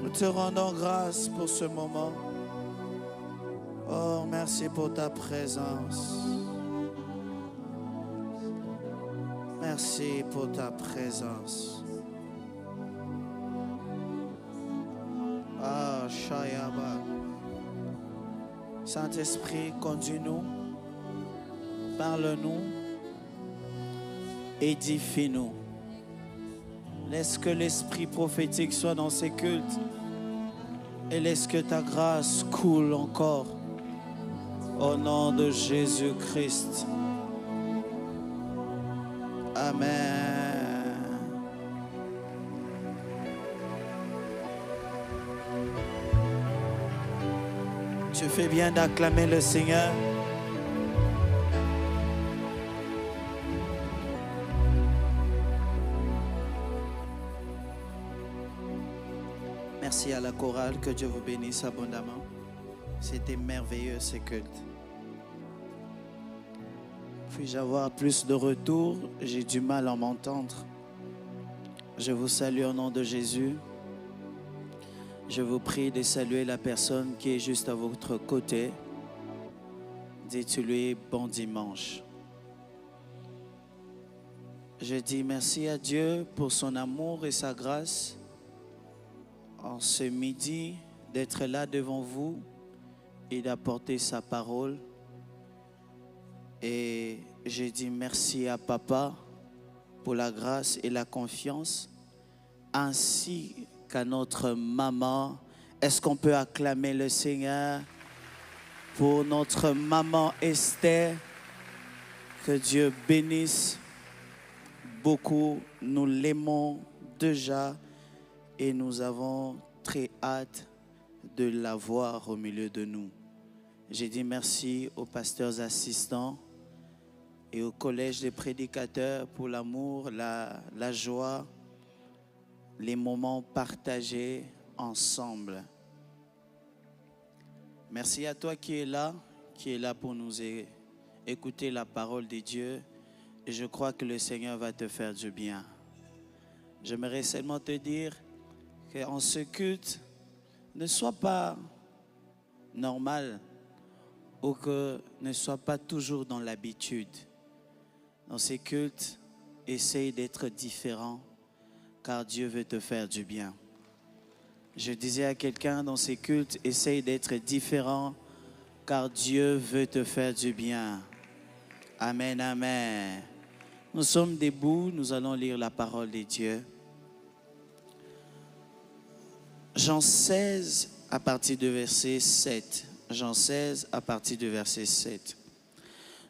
Nous te rendons grâce pour ce moment. Oh, merci pour ta présence. Merci pour ta présence. Ah, Shayaba. Saint-Esprit, conduis-nous, parle-nous, édifie-nous. Laisse que l'esprit prophétique soit dans ces cultes et laisse que ta grâce coule encore. Au nom de Jésus-Christ. Amen. Tu fais bien d'acclamer le Seigneur. Merci à la chorale, que Dieu vous bénisse abondamment. C'était merveilleux ce culte. Puis-je avoir plus de retours? J'ai du mal à m'entendre. Je vous salue au nom de Jésus. Je vous prie de saluer la personne qui est juste à votre côté. Dites-lui bon dimanche. Je dis merci à Dieu pour son amour et sa grâce en ce midi d'être là devant vous et d'apporter sa parole. Et je dis merci à Papa pour la grâce et la confiance, ainsi qu'à notre maman. Est-ce qu'on peut acclamer le Seigneur pour notre maman Esther? Que Dieu bénisse beaucoup. Nous l'aimons déjà et nous avons très hâte de la voir au milieu de nous. J'ai dit merci aux pasteurs assistants et au collège des prédicateurs pour l'amour, la joie, les moments partagés ensemble. Merci à toi qui est là pour nous écouter la parole de Dieu. Et je crois que le Seigneur va te faire du bien. J'aimerais seulement te dire qu'en ce culte, ne sois pas normal ou que ne sois pas toujours dans l'habitude. Dans ces cultes, essaye d'être différent car Dieu veut te faire du bien. Je disais à quelqu'un dans ces cultes, essaye d'être différent car Dieu veut te faire du bien. Amen, amen. Nous sommes debout, nous allons lire la parole de Dieu. Jean 16 à partir du verset 7. Jean 16 à partir du verset 7.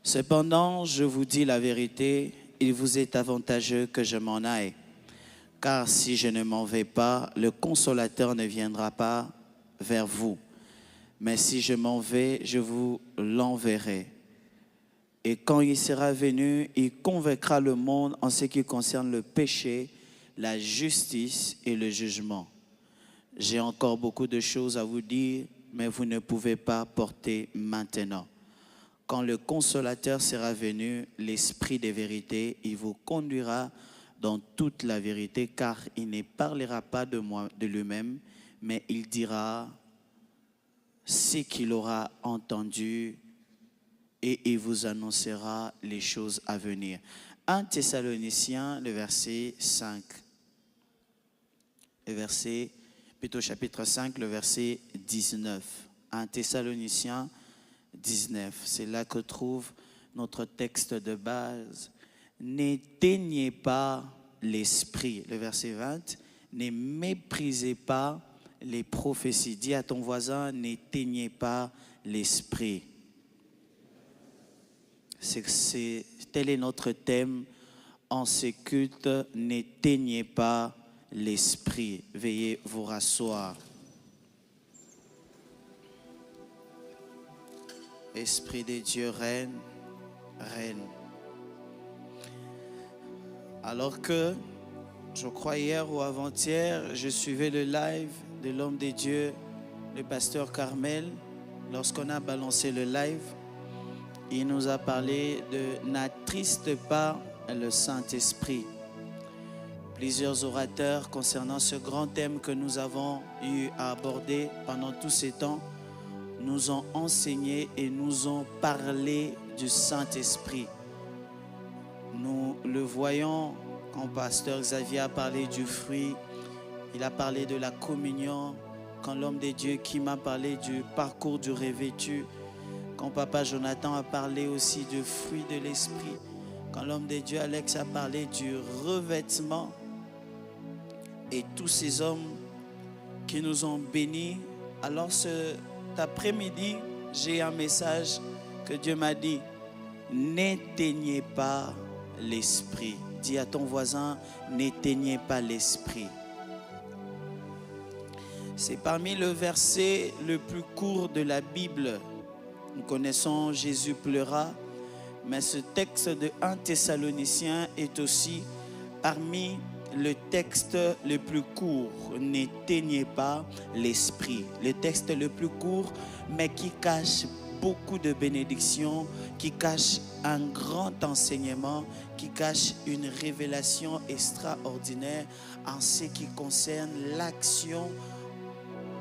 Cependant, je vous dis la vérité, il vous est avantageux que je m'en aille. Car si je ne m'en vais pas, le consolateur ne viendra pas vers vous. Mais si je m'en vais, je vous l'enverrai. Et quand il sera venu, il convaincra le monde en ce qui concerne le péché, la justice et le jugement. J'ai encore beaucoup de choses à vous dire, mais vous ne pouvez pas porter maintenant. Quand le consolateur sera venu, l'Esprit de vérité, il vous conduira dans toute la vérité, car il ne parlera pas de lui-même, mais il dira ce qu'il aura entendu et il vous annoncera les choses à venir. 1 Thessaloniciens, le verset 5. Chapitre 5, le verset 19. 1 Thessaloniciens 19. C'est là que trouve notre texte de base. N'éteignez pas l'esprit. Le verset 20. Ne méprisez pas les prophéties. Dis à ton voisin, n'éteignez pas l'esprit. Tel est notre thème en ce culte. N'éteignez pas l'esprit. Veuillez vous rasseoir. Esprit de Dieu, règne, règne. Alors que, je crois hier ou avant-hier, je suivais le live de l'homme de Dieu, le pasteur Carmel. Lorsqu'on a balancé le live, il nous a parlé de « N'attriste pas le Saint-Esprit ». Plusieurs orateurs concernant ce grand thème que nous avons eu à aborder pendant tous ces temps nous ont enseigné et nous ont parlé du Saint-Esprit. Nous le voyons quand Pasteur Xavier a parlé du fruit, il a parlé de la communion, quand l'homme de Dieu qui m'a parlé du parcours du revêtu, quand Papa Jonathan a parlé aussi du fruit de l'Esprit, quand l'homme de Dieu Alex a parlé du revêtement, et tous ces hommes qui nous ont bénis. Alors cet après-midi, j'ai un message que Dieu m'a dit: n'éteignez pas l'esprit. Dis à ton voisin, n'éteignez pas l'esprit. C'est parmi le verset le plus court de la Bible. Nous connaissons Jésus pleura, mais ce texte de 1 Thessaloniciens est aussi parmi le texte le plus court. N'éteignez pas l'esprit. Le texte le plus court, mais qui cache beaucoup de bénédictions, qui cache un grand enseignement, qui cache une révélation extraordinaire en ce qui concerne l'action,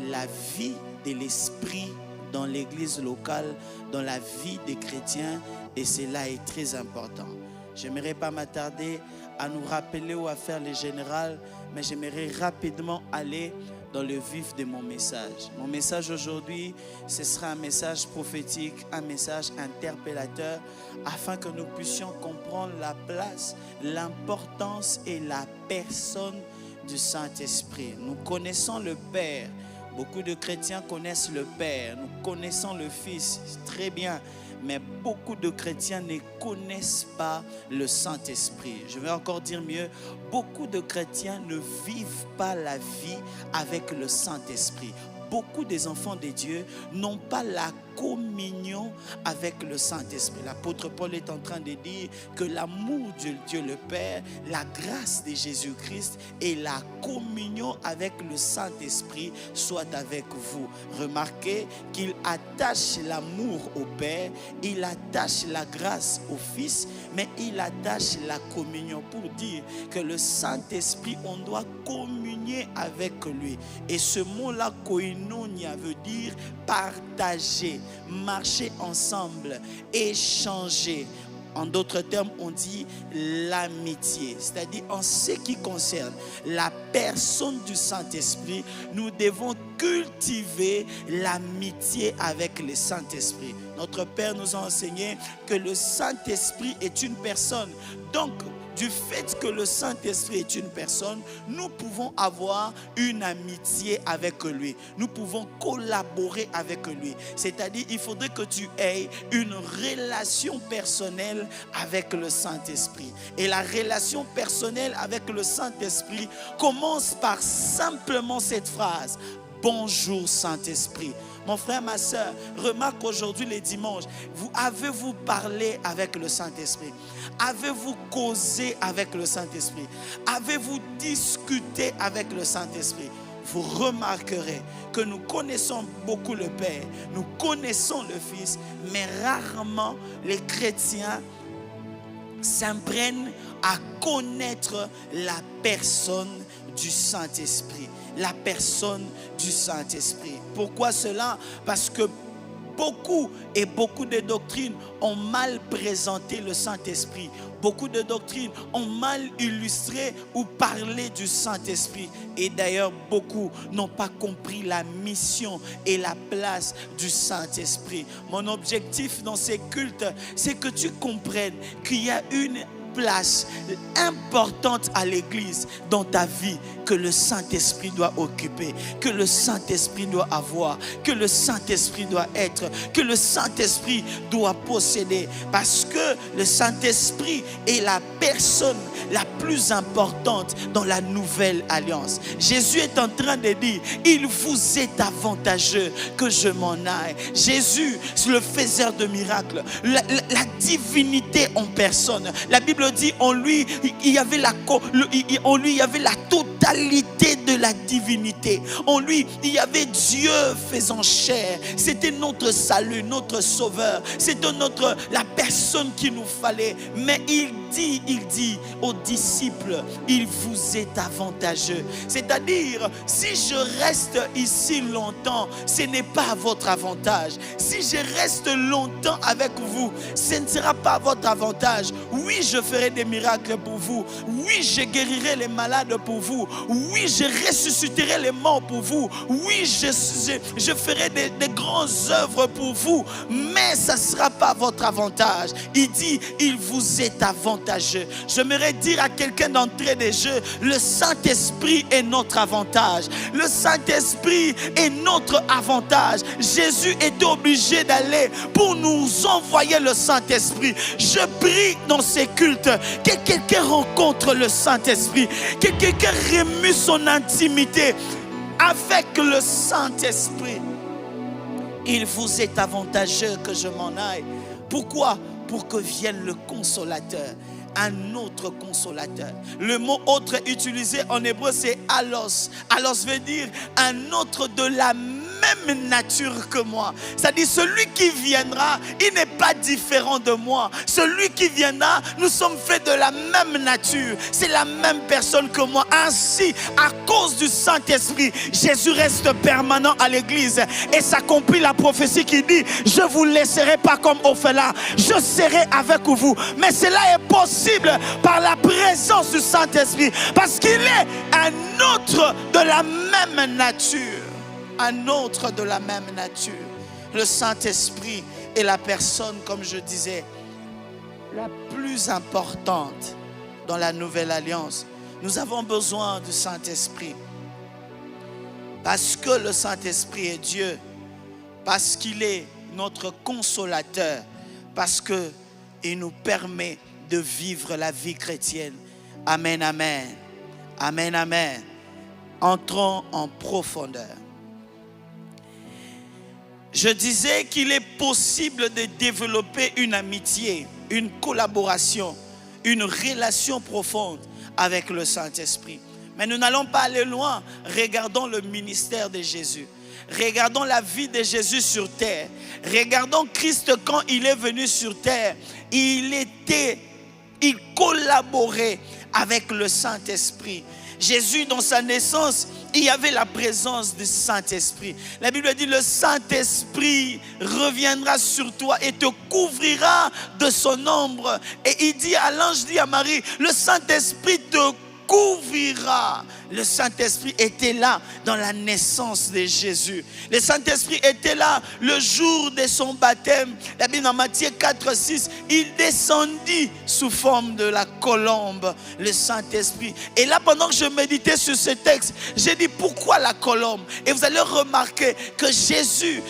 la vie de l'esprit dans l'église locale, dans la vie des chrétiens, et cela est très important. Je n'aimerais pas m'attarder à nous rappeler ou à faire le général, mais j'aimerais rapidement aller dans le vif de mon message. Mon message aujourd'hui, ce sera un message prophétique, un message interpellateur, afin que nous puissions comprendre la place, l'importance et la personne du Saint-Esprit. Nous connaissons le Père. Beaucoup de chrétiens connaissent le Père. Nous connaissons le Fils, très bien. Mais beaucoup de chrétiens ne connaissent pas le Saint-Esprit. Je vais encore dire mieux, beaucoup de chrétiens ne vivent pas la vie avec le Saint-Esprit. Beaucoup des enfants de Dieu n'ont pas la communion avec le Saint-Esprit. L'apôtre Paul est en train de dire que l'amour de Dieu le Père, la grâce de Jésus-Christ et la communion avec le Saint-Esprit soient avec vous. Remarquez qu'il attache l'amour au Père, il attache la grâce au Fils, mais il attache la communion pour dire que le Saint-Esprit, on doit communier avec lui. Et ce mot-là, koinonia, veut dire partager, marcher ensemble, échanger. En d'autres termes, on dit l'amitié. C'est-à-dire, en ce qui concerne la personne du Saint-Esprit, nous devons cultiver l'amitié avec le Saint-Esprit. Notre Père nous a enseigné que le Saint-Esprit est une personne. Donc, du fait que le Saint-Esprit est une personne, nous pouvons avoir une amitié avec lui. Nous pouvons collaborer avec lui. C'est-à-dire, il faudrait que tu aies une relation personnelle avec le Saint-Esprit. Et la relation personnelle avec le Saint-Esprit commence par simplement cette phrase: bonjour Saint-Esprit. Mon frère, ma soeur, remarque aujourd'hui les dimanches, avez-vous parlé avec le Saint-Esprit? Avez-vous causé avec le Saint-Esprit? Avez-vous discuté avec le Saint-Esprit? Vous remarquerez que nous connaissons beaucoup le Père, nous connaissons le Fils, mais rarement les chrétiens s'imprègnent à connaître la personne du Saint-Esprit. La personne du Saint-Esprit. Pourquoi cela? Parce que beaucoup de doctrines ont mal présenté le Saint-Esprit. Beaucoup de doctrines ont mal illustré ou parlé du Saint-Esprit. Et d'ailleurs, beaucoup n'ont pas compris la mission et la place du Saint-Esprit. Mon objectif dans ces cultes, c'est que tu comprennes qu'il y a une place importante à l'église dans ta vie que le Saint-Esprit doit occuper, que le Saint-Esprit doit avoir, que le Saint-Esprit doit être, que le Saint-Esprit doit posséder, parce que le Saint-Esprit est la personne la plus importante dans la nouvelle alliance. Jésus est en train de dire: il vous est avantageux que je m'en aille. Jésus, le faiseur de miracles, la divinité en personne. La Bible dit en lui, il y avait la totalité de la divinité. En lui, il y avait Dieu faisant chair. C'était notre salut, notre sauveur. C'était la personne qu'il nous fallait. Mais il dit aux disciples, il vous est avantageux. C'est-à-dire, si je reste ici longtemps, ce n'est pas à votre avantage. Si je reste longtemps avec vous, ce ne sera pas à votre avantage. Oui, je ferai des miracles pour vous. Oui, je guérirai les malades pour vous. Oui, je ressusciterai les morts pour vous. Oui, je ferai des grandes œuvres pour vous. Mais ça ne sera pas à votre avantage. Il dit, il vous est avantageux. J'aimerais dire à quelqu'un d'entrer des jeux, le Saint-Esprit est notre avantage. Le Saint-Esprit est notre avantage. Jésus était obligé d'aller pour nous envoyer le Saint-Esprit. Je prie dans ces cultes que quelqu'un rencontre le Saint-Esprit, que quelqu'un remue son intimité avec le Saint-Esprit. Il vous est avantageux que je m'en aille. Pourquoi? Pour que vienne le consolateur, un autre consolateur. Le mot autre utilisé en hébreu, c'est allos. Allos veut dire un autre de la même nature que moi. C'est-à-dire celui qui viendra, il n'est pas différent de moi. Celui qui viendra, nous sommes faits de la même nature. C'est la même personne que moi. Ainsi, à cause du Saint-Esprit, Jésus reste permanent à l'église et s'accomplit la prophétie qui dit, je ne vous laisserai pas comme orphelin, je serai avec vous. Mais cela est possible par la présence du Saint-Esprit, parce qu'il est un autre de la même nature. Un autre de la même nature. Le Saint-Esprit est la personne, comme je disais, la plus importante dans la nouvelle alliance. Nous avons besoin du Saint-Esprit parce que le Saint-Esprit est Dieu, parce qu'il est notre consolateur, parce qu'il nous permet de vivre la vie chrétienne. Amen, amen. Amen, amen. Entrons en profondeur. Je disais qu'il est possible de développer une amitié, une collaboration, une relation profonde avec le Saint-Esprit. Mais nous n'allons pas aller loin. Regardons le ministère de Jésus. Regardons la vie de Jésus sur terre. Regardons Christ quand il est venu sur terre. Il collaborait avec le Saint-Esprit. Jésus, dans sa naissance, il y avait la présence du Saint-Esprit. La Bible dit, le Saint-Esprit reviendra sur toi et te couvrira de son ombre. Et il dit à l'ange, dit à Marie, le Saint-Esprit te couvrira. Le Saint-Esprit était là dans la naissance de Jésus. Le Saint-Esprit était là le jour de son baptême. La Bible dans Matthieu 4, 6, il descendit sous forme de la colombe, le Saint-Esprit. Et là, pendant que je méditais sur ce texte, j'ai dit pourquoi la colombe? Et vous allez remarquer que Jésus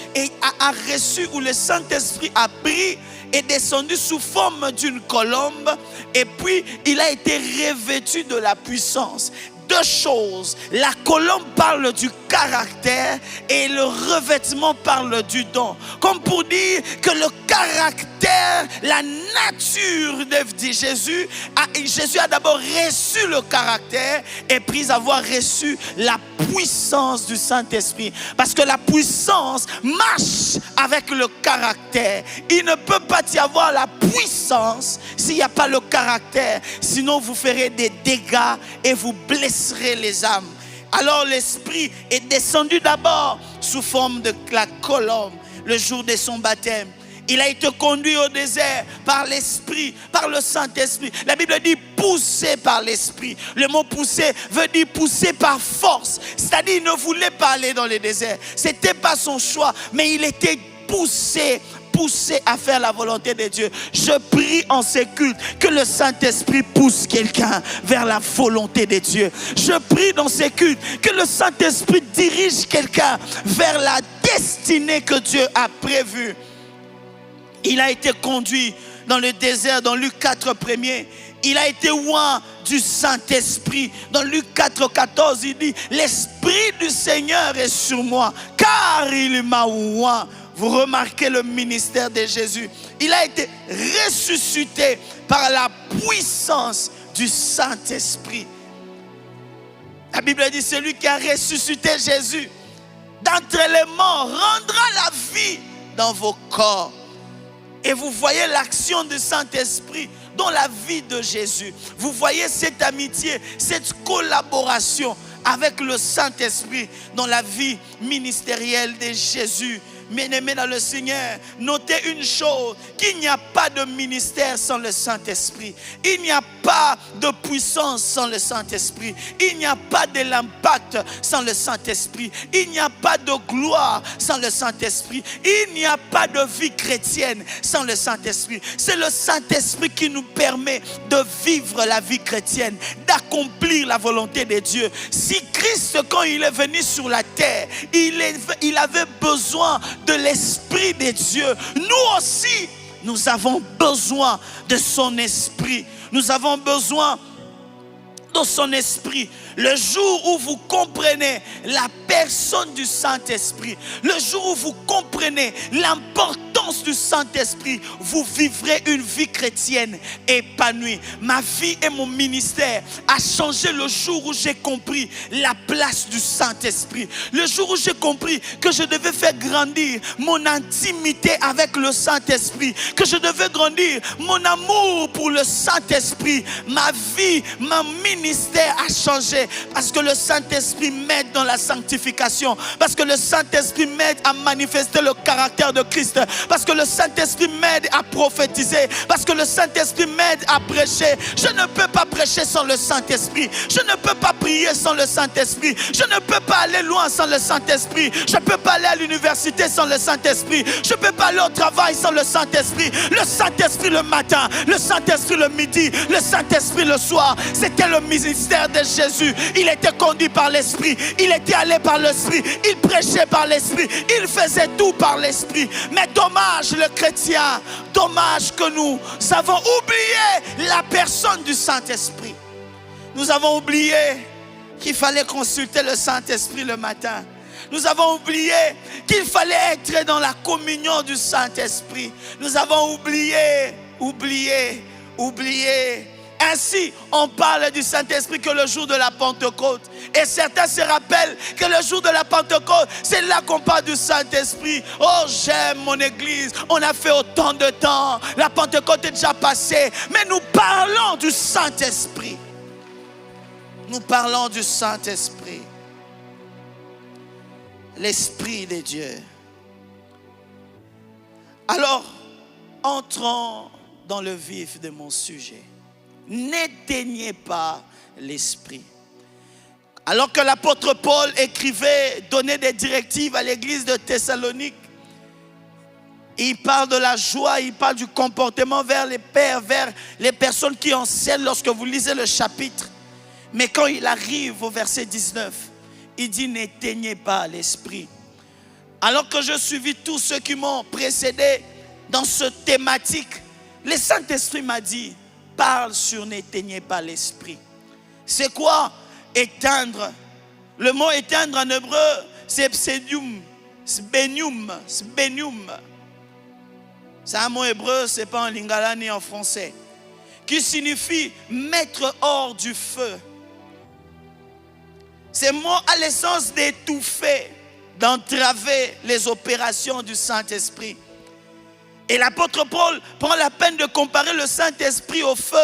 a reçu, ou le Saint-Esprit a pris, est descendu sous forme d'une colombe, et puis il a été revêtu de la puissance. Deux choses, la colombe parle du caractère et le revêtement parle du don. Comme pour dire que le caractère, la nature de Jésus, Jésus a d'abord reçu le caractère et puis avoir reçu la puissance du Saint-Esprit. Parce que la puissance marche avec le caractère. Il ne peut pas y avoir la puissance s'il n'y a pas le caractère. Sinon vous ferez des dégâts et vous blesserez les âmes. Alors l'Esprit est descendu d'abord sous forme de la colombe le jour de son baptême. Il a été conduit au désert par l'Esprit, par le Saint-Esprit. La Bible dit poussé par l'Esprit. Le mot poussé veut dire poussé par force. C'est-à-dire il ne voulait pas aller dans le désert. Ce n'était pas son choix, mais il était poussé à faire la volonté de Dieu. Je prie en ces cultes que le Saint-Esprit pousse quelqu'un vers la volonté de Dieu. Je prie dans ces cultes que le Saint-Esprit dirige quelqu'un vers la destinée que Dieu a prévue. Il a été conduit dans le désert, dans Luc 4, 1er. Il a été oint du Saint-Esprit. Dans Luc 4, 14, il dit, l'Esprit du Seigneur est sur moi, car il m'a oint. Vous remarquez le ministère de Jésus. Il a été ressuscité par la puissance du Saint-Esprit. La Bible dit, celui qui a ressuscité Jésus d'entre les morts rendra la vie dans vos corps. Et vous voyez l'action du Saint-Esprit dans la vie de Jésus. Vous voyez cette amitié, cette collaboration avec le Saint-Esprit dans la vie ministérielle de Jésus. Bien-aimés dans le Seigneur, notez une chose, qu'il n'y a pas de ministère sans le Saint-Esprit. Il n'y a pas de puissance sans le Saint-Esprit. Il n'y a pas de l'impact sans le Saint-Esprit. Il n'y a pas de gloire sans le Saint-Esprit. Il n'y a pas de vie chrétienne sans le Saint-Esprit. C'est le Saint-Esprit qui nous permet de vivre la vie chrétienne, d'accomplir la volonté de Dieu. Si Christ, quand il est venu sur la terre, il avait besoin de l'Esprit de Dieu. Nous aussi, nous avons besoin de son Esprit. Nous avons besoin de son Esprit. Le jour où vous comprenez la personne du Saint-Esprit, le jour où vous comprenez l'importance du Saint-Esprit, vous vivrez une vie chrétienne épanouie. Ma vie et mon ministère a changé le jour où j'ai compris la place du Saint-Esprit. Le jour où j'ai compris que je devais faire grandir mon intimité avec le Saint-Esprit, que je devais grandir mon amour pour le Saint-Esprit. Ma vie, mon ministère a changé. Parce que le Saint-Esprit m'aide dans la sanctification. Parce que le Saint-Esprit m'aide à manifester le caractère de Christ. Parce que le Saint-Esprit m'aide à prophétiser. Parce que le Saint-Esprit m'aide à prêcher. Je ne peux pas prêcher sans le Saint-Esprit. Je ne peux pas prier sans le Saint-Esprit. Je ne peux pas aller loin sans le Saint-Esprit. Je ne peux pas aller à l'université sans le Saint-Esprit. Je ne peux pas aller au travail sans le Saint-Esprit. Le Saint-Esprit le matin, le Saint-Esprit le midi, le Saint-Esprit le soir. C'était le ministère de Jésus. Il était conduit par l'Esprit. Il était allé par l'Esprit. Il prêchait par l'Esprit. Il faisait tout par l'Esprit. Mais dommage le chrétien. Dommage que nous avons oublié la personne du Saint-Esprit. Nous avons oublié qu'il fallait consulter le Saint-Esprit le matin. Nous avons oublié qu'il fallait être dans la communion du Saint-Esprit. Nous avons oublié. Ainsi, on parle du Saint-Esprit que le jour de la Pentecôte. Et certains se rappellent que le jour de la Pentecôte, c'est là qu'on parle du Saint-Esprit. Oh, j'aime mon église. On a fait autant de temps. La Pentecôte est déjà passée. Mais nous parlons du Saint-Esprit. Nous parlons du Saint-Esprit. L'Esprit de Dieu. Alors, entrons dans le vif de mon sujet. N'éteignez pas l'Esprit. Alors que l'apôtre Paul écrivait, donnait des directives à l'église de Thessalonique, il parle de la joie, il parle du comportement vers les pères, vers les personnes qui enseignent lorsque vous lisez le chapitre. Mais quand il arrive au verset 19, il dit n'éteignez pas l'Esprit. Alors que je suivis tous ceux qui m'ont précédé dans cette thématique, le Saint-Esprit m'a dit parle sur n'éteignez pas l'Esprit. C'est quoi éteindre? Le mot éteindre en hébreu, c'est psenium, sbenium. C'est un mot hébreu, c'est pas en lingala ni en français, qui signifie mettre hors du feu. Ce mot a l'essence d'étouffer, d'entraver les opérations du Saint-Esprit. Et l'apôtre Paul prend la peine de comparer le Saint-Esprit au feu,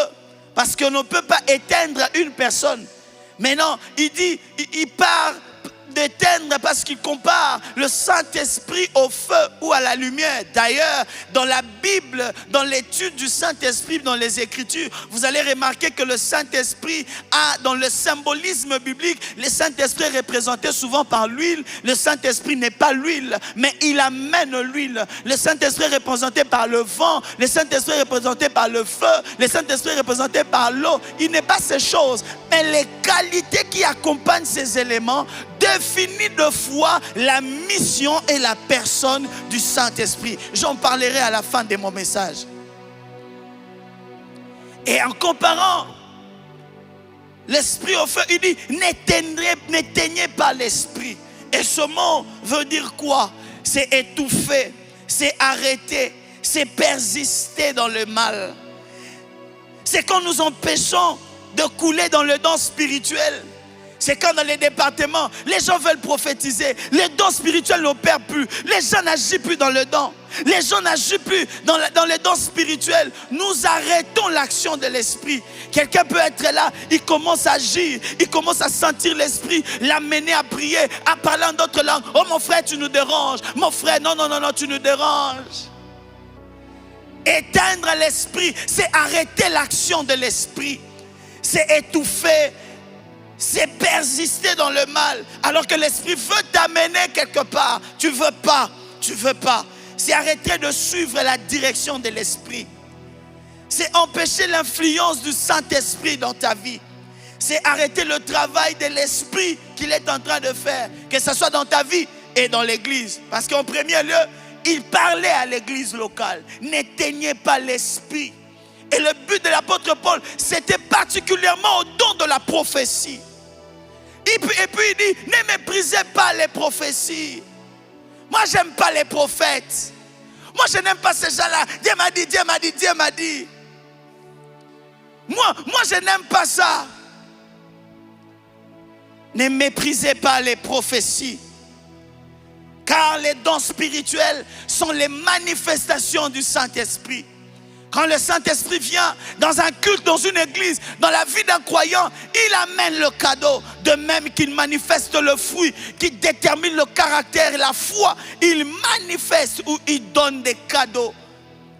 parce qu'on ne peut pas éteindre une personne. Mais non, il part d'éteindre parce qu'il compare le Saint-Esprit au feu ou à la lumière. D'ailleurs, dans la Bible, dans l'étude du Saint-Esprit, dans les Écritures, vous allez remarquer que le Saint-Esprit a, dans le symbolisme biblique, le Saint-Esprit est représenté souvent par l'huile. Le Saint-Esprit n'est pas l'huile, mais il amène l'huile. Le Saint-Esprit est représenté par le vent. Le Saint-Esprit est représenté par le feu. Le Saint-Esprit est représenté par l'eau. Il n'est pas ces choses, mais les qualités qui accompagnent ces éléments définit de foi la mission et la personne du Saint-Esprit. J'en parlerai à la fin de mon message. Et en comparant l'Esprit au feu, il dit n'éteignez pas l'Esprit. Et ce mot veut dire quoi? C'est étouffer, c'est arrêter, c'est persister dans le mal. C'est quand nous empêchons de couler dans le don spirituel. C'est quand dans les départements, les gens veulent prophétiser. Les dons spirituels n'opèrent plus. Les gens n'agissent plus dans le don. Les gens n'agissent plus dans les dons spirituels. Nous arrêtons l'action de l'esprit. Quelqu'un peut être là, il commence à agir, il commence à sentir l'esprit, l'amener à prier, à parler en d'autres langues. Oh mon frère, tu nous déranges. Mon frère, non, tu nous déranges. Éteindre l'esprit, c'est arrêter l'action de l'esprit. C'est étouffer. C'est persister dans le mal. Alors que l'esprit veut t'amener quelque part. Tu veux pas. C'est arrêter de suivre la direction de l'esprit. C'est empêcher l'influence du Saint-Esprit dans ta vie. C'est arrêter le travail de l'esprit qu'il est en train de faire. Que ce soit dans ta vie et dans l'église. Parce qu'en premier lieu, il parlait à l'église locale. N'éteignez pas l'esprit. Et le but de l'apôtre Paul, c'était particulièrement au don de la prophétie. Et puis il dit, ne méprisez pas les prophéties. Moi, j'aime pas les prophètes. Moi, je n'aime pas ces gens-là. Dieu m'a dit. Moi, je n'aime pas ça. Ne méprisez pas les prophéties. Car les dons spirituels sont les manifestations du Saint-Esprit. Quand le Saint-Esprit vient dans un culte, dans une église, dans la vie d'un croyant, il amène le cadeau. De même qu'il manifeste le fruit, qui détermine le caractère et la foi, il manifeste ou il donne des cadeaux.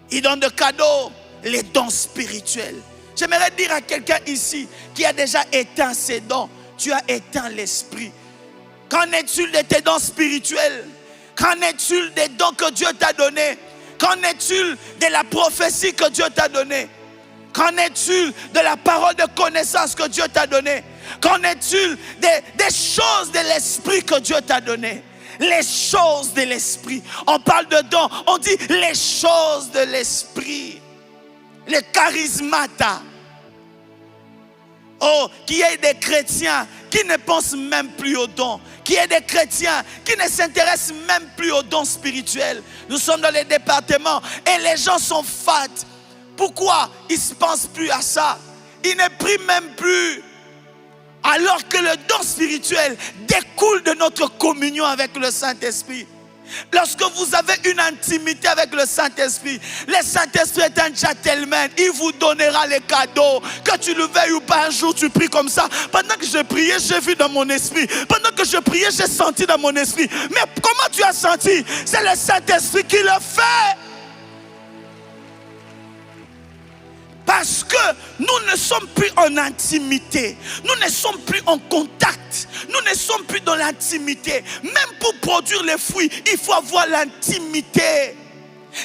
Il donne des cadeaux, les dons spirituels. J'aimerais dire à quelqu'un ici qui a déjà éteint ses dons, tu as éteint l'esprit. Qu'en est-il de tes dons spirituels? Qu'en est-il des dons que Dieu t'a donnés? Qu'en est-il de la prophétie que Dieu t'a donnée? Qu'en est-il de la parole de connaissance que Dieu t'a donnée? Qu'en est-il des choses de l'esprit que Dieu t'a données? Les choses de l'esprit. On parle de dons, on dit les choses de l'esprit. Les charismata. Oh, qu'il y ait des chrétiens qui ne pensent même plus aux dons. Qu'il y ait des chrétiens qui ne s'intéressent même plus aux dons spirituels. Nous sommes dans les départements et les gens sont fat. Pourquoi ils ne pensent plus à ça? Ils ne prient même plus. Alors que le don spirituel découle de notre communion avec le Saint-Esprit. Lorsque vous avez une intimité avec le Saint-Esprit, le Saint-Esprit est un gentleman. Il vous donnera les cadeaux. Que tu le veuilles ou pas, un jour tu pries comme ça. Pendant que je priais, j'ai vu dans mon esprit. Pendant que je priais, j'ai senti dans mon esprit. Mais comment tu as senti? C'est le Saint-Esprit qui le fait. Parce que nous ne sommes plus en intimité. Nous ne sommes plus en contact. Nous ne sommes plus dans l'intimité. Même pour produire les fruits, il faut avoir l'intimité.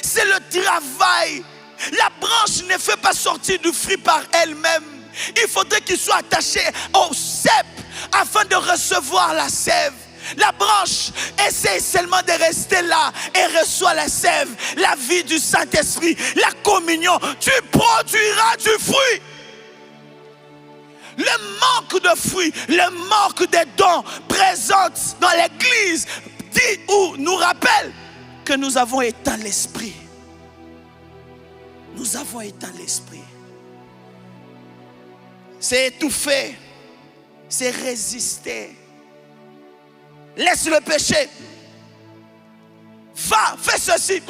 C'est le travail. La branche ne fait pas sortir du fruit par elle-même. Il faudrait qu'il soit attaché au cep afin de recevoir la sève. La branche essaie seulement de rester là et reçoit la sève, la vie du Saint-Esprit, la communion. Tu produiras du fruit. Le manque de fruits, le manque des dons présents dans l'église dit ou nous rappelle que nous avons éteint l'esprit. Nous avons éteint l'esprit. C'est étouffer, c'est résister. Laisse le péché. Va, fais ceci.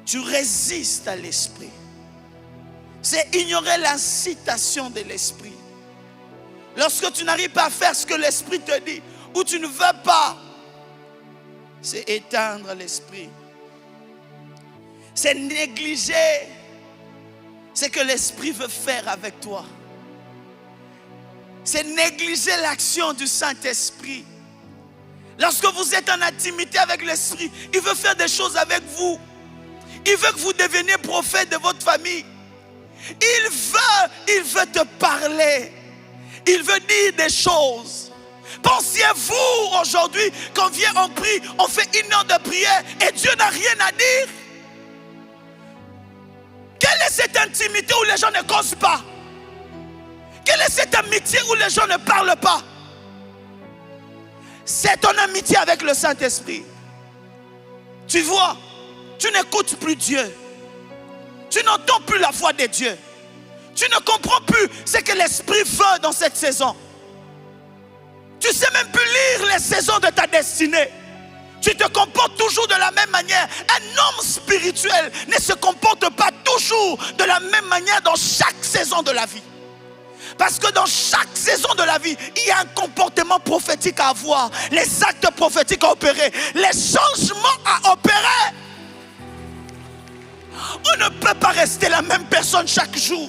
Tu résistes à l'esprit. C'est ignorer l'incitation de l'esprit. Lorsque tu n'arrives pas à faire ce que l'esprit te dit, ou tu ne veux pas, c'est éteindre l'esprit. C'est négliger ce que l'esprit veut faire avec toi. C'est négliger l'action du Saint-Esprit. Lorsque vous êtes en intimité avec l'Esprit, il veut faire des choses avec vous. Il veut que vous deveniez prophète de votre famille. Il veut te parler. Il veut dire des choses. Pensiez-vous aujourd'hui qu'on vient, on prie, on fait 1 heure de prière et Dieu n'a rien à dire? Quelle est cette intimité où les gens ne causent pas? Quelle est cette amitié où les gens ne parlent pas? C'est ton amitié avec le Saint-Esprit. Tu vois, tu n'écoutes plus Dieu. Tu n'entends plus la voix de Dieu. Tu ne comprends plus ce que l'Esprit veut dans cette saison. Tu ne sais même plus lire les saisons de ta destinée. Tu te comportes toujours de la même manière. Un homme spirituel ne se comporte pas toujours de la même manière dans chaque saison de la vie. Parce que dans chaque saison de la vie, il y a un comportement prophétique à avoir, les actes prophétiques à opérer, les changements à opérer. On ne peut pas rester la même personne chaque jour.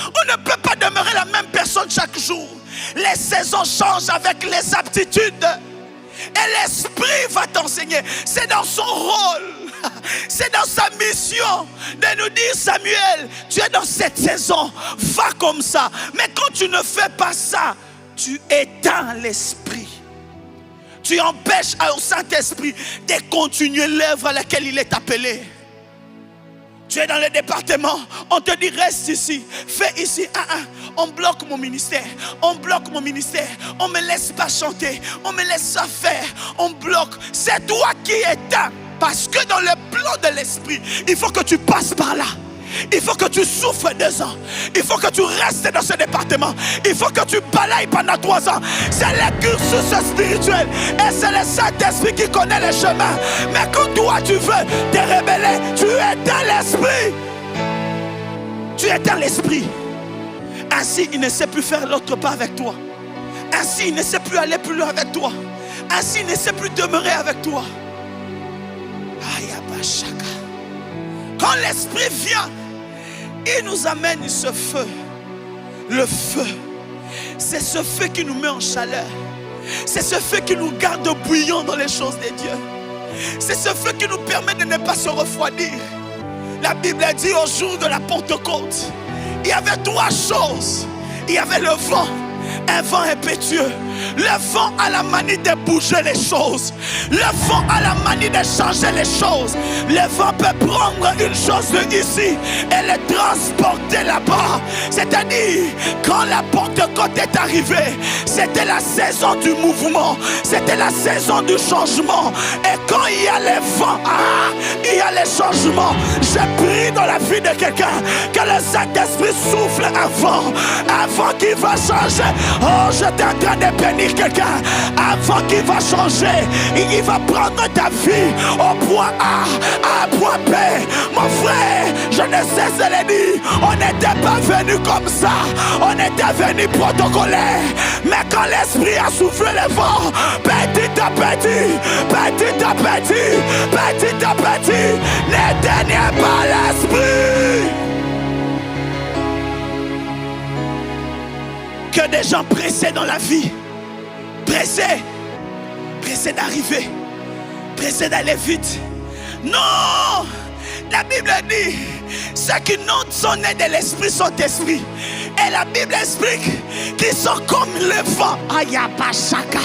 On ne peut pas demeurer la même personne chaque jour. Les saisons changent avec les aptitudes. Et l'Esprit va t'enseigner. C'est dans son rôle. C'est dans sa mission de nous dire: Samuel, tu es dans cette saison, va comme ça. Mais quand tu ne fais pas ça, tu éteins l'Esprit. Tu empêches au Saint-Esprit de continuer l'œuvre à laquelle il est appelé. Tu es dans le département, on te dit reste ici, fais ici. On bloque mon ministère, on bloque mon ministère, on ne me laisse pas chanter, on me laisse ça faire, on bloque. C'est toi qui éteins. Parce que dans le plan de l'Esprit, il faut que tu passes par là. Il faut que tu souffres 2 ans. Il faut que tu restes dans ce département. Il faut que tu balayes pendant 3 ans. C'est le cursus spirituel. Et c'est le Saint-Esprit qui connaît les chemins. Mais quand toi tu veux te rébeller, tu éteins l'Esprit. Tu éteins l'Esprit. Ainsi, il ne sait plus faire l'autre pas avec toi. Ainsi, il ne sait plus aller plus loin avec toi. Ainsi, il ne sait plus demeurer avec toi. Quand l'Esprit vient, il nous amène ce feu. Le feu, c'est ce feu qui nous met en chaleur. C'est ce feu qui nous garde bouillants dans les choses de Dieu. C'est ce feu qui nous permet de ne pas se refroidir. La Bible dit au jour de la Pentecôte, il y avait 3 choses. Il y avait le vent, un vent impétueux. Le vent a la manie de bouger les choses. Le vent a la manie de changer les choses. Le vent peut prendre une chose de ici et le transporter là-bas. C'est-à-dire, quand la Pentecôte est arrivée, c'était la saison du mouvement. C'était la saison du changement. Et quand il y a les vents, il y a les changements. Je prie dans la vie de quelqu'un que le Saint-Esprit souffle un vent qui va changer. Oh, je t'ai en train de bénir quelqu'un avant qu'il va changer. Il va prendre ta vie au point A à point B. Mon frère, je ne sais ce le dire. On n'était pas venu comme ça. On était venu protocolaire. Mais quand l'Esprit a soufflé le vent, petit à petit, petit à petit, petit à petit, n'éteignez pas l'Esprit. Que des gens pressés dans la vie, pressés d'arriver, pressés d'aller vite. Non! La Bible dit, ceux qui sont nés de l'Esprit sont esprits. Et la Bible explique qu'ils sont comme le vent. Ayabashaka.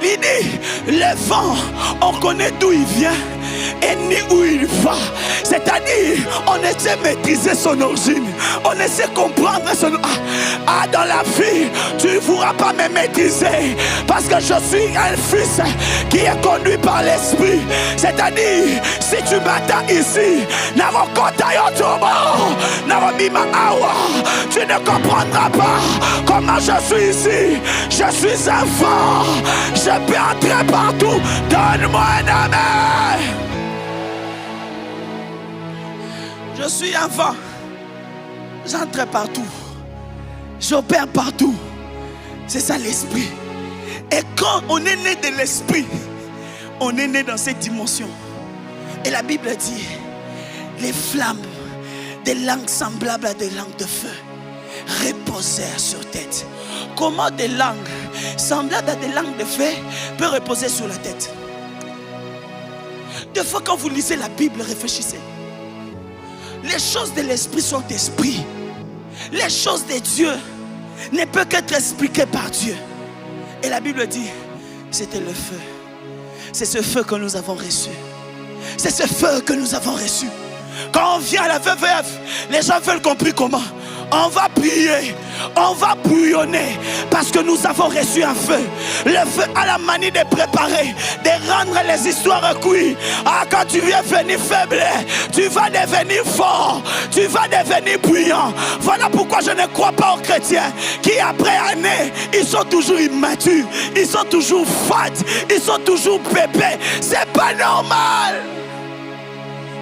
Il dit, le vent, on connaît d'où il vient et ni où il va. C'est-à-dire, on essaie de maîtriser son origine. On essaie de comprendre son... dans la vie, tu ne pourras pas me maîtriser. Parce que je suis un fils qui est conduit par l'Esprit. C'est-à-dire, si tu m'attends ici, tu ne comprendras pas comment je suis ici. Je suis un vent. Je peux entrer partout. Donne-moi un amen. Je suis un vent. J'entre partout. J'opère partout. C'est ça l'Esprit. Et quand on est né de l'Esprit, on est né dans cette dimension. Et la Bible dit, les flammes des langues semblables à des langues de feu reposèrent sur tête. Comment des langues semblables à des langues de feu peuvent reposer sur la tête? Des fois quand vous lisez la Bible, réfléchissez. Les choses de l'Esprit sont esprit. Les choses de Dieu ne peuvent qu'être expliquées par Dieu. Et la Bible dit, c'était le feu. C'est ce feu que nous avons reçu. C'est ce feu que nous avons reçu. Quand on vient à la veuve, les gens veulent comprendre comment. On va briller, on va bouillonner parce que nous avons reçu un feu. Le feu a la manie de préparer, de rendre les histoires cuites. Ah, quand tu viens venir faible, tu vas devenir fort, tu vas devenir bouillant. Voilà pourquoi je ne crois pas aux chrétiens qui après année, ils sont toujours immatures, ils sont toujours fat, ils sont toujours bébés. C'est pas normal.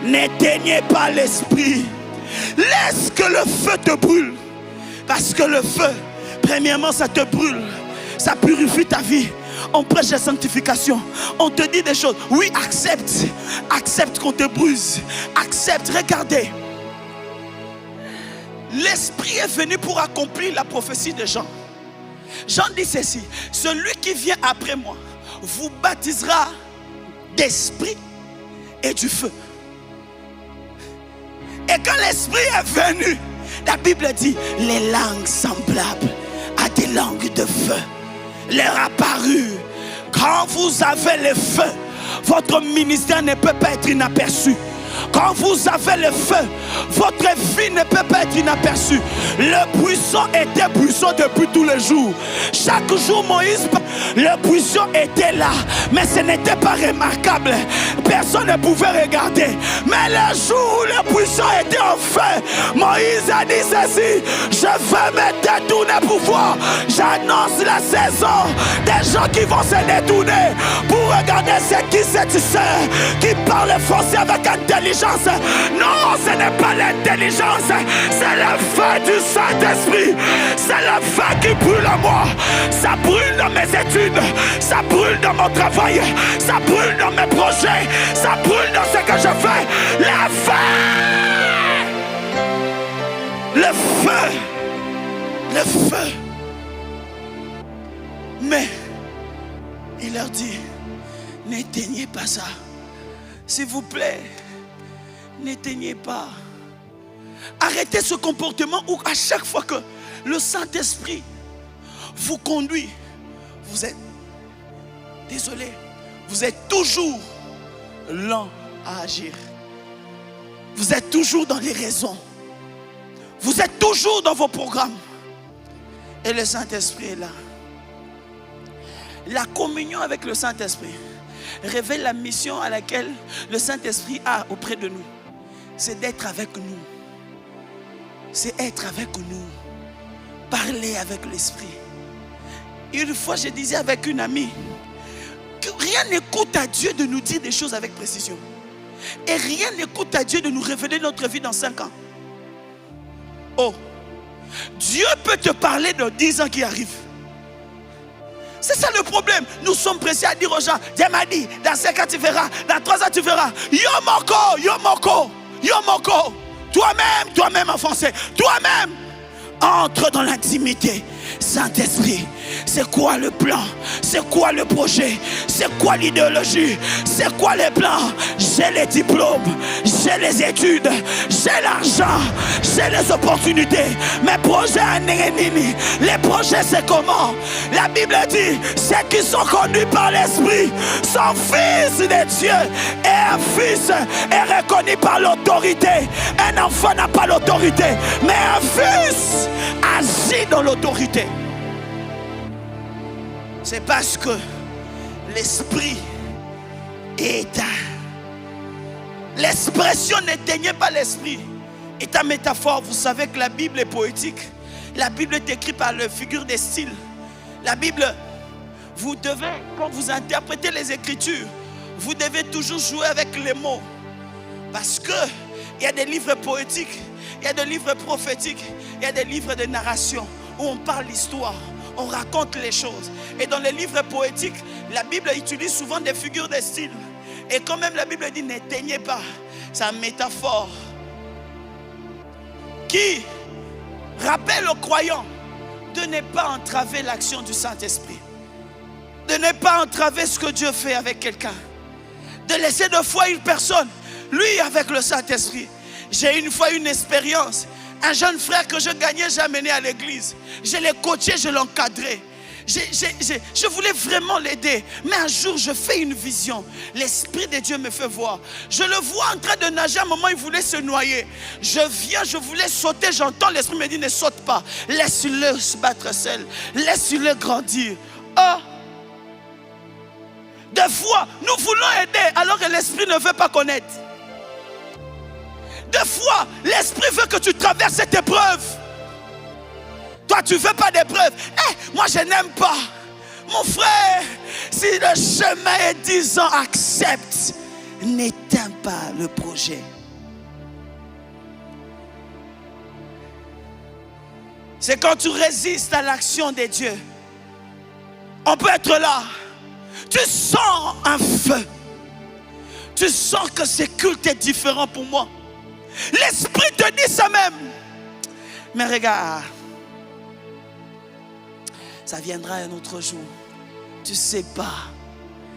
N'éteignez pas l'esprit. Laisse que le feu te brûle. Parce que le feu, premièrement, ça te brûle. Ça purifie ta vie. On prêche la sanctification. On te dit des choses. Oui, accepte. Accepte qu'on te brise. Accepte, regardez. L'esprit est venu pour accomplir la prophétie de Jean. Jean dit ceci: celui qui vient après moi vous baptisera d'esprit et du feu. Et quand l'esprit est venu, la Bible dit les langues semblables à des langues de feu leur apparut. Quand vous avez le feu, votre ministère ne peut pas être inaperçu. Quand vous avez le feu, votre vie ne peut pas être inaperçue. Le buisson était buisson depuis tous les jours. Chaque jour, Moïse, le buisson était là. Mais ce n'était pas remarquable. Personne ne pouvait regarder. Mais le jour où le buisson était en feu, Moïse a dit ceci: je vais me détourner pour voir. J'annonce la saison des gens qui vont se détourner pour regarder ce qui c'est qui parle français avec intelligence. Non, ce n'est pas l'intelligence, c'est le feu du Saint-Esprit. C'est le feu qui brûle en moi. Ça brûle dans mes études, ça brûle dans mon travail, ça brûle dans mes projets, ça brûle dans ce que je fais. Le feu, le feu, le feu. Mais il leur dit: n'éteignez pas ça, s'il vous plaît. N'éteignez pas. Arrêtez ce comportement où à chaque fois que le Saint-Esprit vous conduit, vous êtes, désolé, vous êtes toujours lent à agir. Vous êtes toujours dans les raisons. Vous êtes toujours dans vos programmes. Et le Saint-Esprit est là. La communion avec le Saint-Esprit révèle la mission à laquelle le Saint-Esprit a auprès de nous. C'est d'être avec nous. C'est être avec nous. Parler avec l'Esprit. Une fois, je disais avec une amie que rien n'écoute à Dieu de nous dire des choses avec précision. Et rien n'écoute à Dieu de nous révéler notre vie dans 5 ans. Oh, Dieu peut te parler de 10 ans qui arrivent. C'est ça le problème. Nous sommes pressés à dire aux gens: Dieu m'a dit, dans 5 ans tu verras, dans 3 ans tu verras. Yo moko, yo moko, yo moko. Toi-même en français, toi-même, entre dans l'intimité. Saint-Esprit, c'est quoi le plan? C'est quoi le projet? C'est quoi l'idéologie? C'est quoi les plans? J'ai les diplômes, j'ai les études, j'ai l'argent, j'ai les opportunités. Mes projets, les projets c'est comment? La Bible dit: ceux qui sont conduits par l'Esprit sont fils de Dieu. Et un fils est reconnu par l'autorité. Un enfant n'a pas l'autorité, mais un fils agit dans l'autorité. C'est parce que l'esprit est éteint. L'expression n'éteignait pas l'esprit est une métaphore. Vous savez que la Bible est poétique. La Bible est écrite par la figure des styles. La Bible, vous devez, quand vous interprétez les Écritures, vous devez toujours jouer avec les mots. Parce que il y a des livres poétiques, il y a des livres prophétiques, il y a des livres de narration où on parle l'histoire, on raconte les choses. Et dans les livres poétiques, la Bible utilise souvent des figures de style. Et quand même la Bible dit: n'éteignez pas. C'est une métaphore qui rappelle aux croyants de ne pas entraver l'action du Saint-Esprit, de ne pas entraver ce que Dieu fait avec quelqu'un, de laisser de foi une personne, lui avec le Saint-Esprit. J'ai une fois une expérience. Un jeune frère que je gagnais, j'ai amené à l'église. Je l'ai coaché, je l'ai encadré. Je voulais vraiment l'aider. Mais un jour, je fais une vision. L'Esprit de Dieu me fait voir. Je le vois en train de nager. À un moment, il voulait se noyer. Je viens, je voulais sauter. J'entends l'Esprit me dit, ne saute pas. Laisse-le se battre seul. Laisse-le grandir. Oh! Des fois, nous voulons aider alors que l'Esprit ne veut pas connaître. Des fois, l'Esprit veut que tu traverses cette épreuve. Toi, tu ne veux pas d'épreuve. Moi, je n'aime pas. Mon frère, si le chemin est 10 ans, accepte. N'éteins pas le projet. C'est quand tu résistes à l'action de Dieu. On peut être là. Tu sens un feu. Tu sens que ce culte est différent pour moi. L'Esprit te dit ça même. Mais regarde, ça viendra un autre jour. Tu sais pas.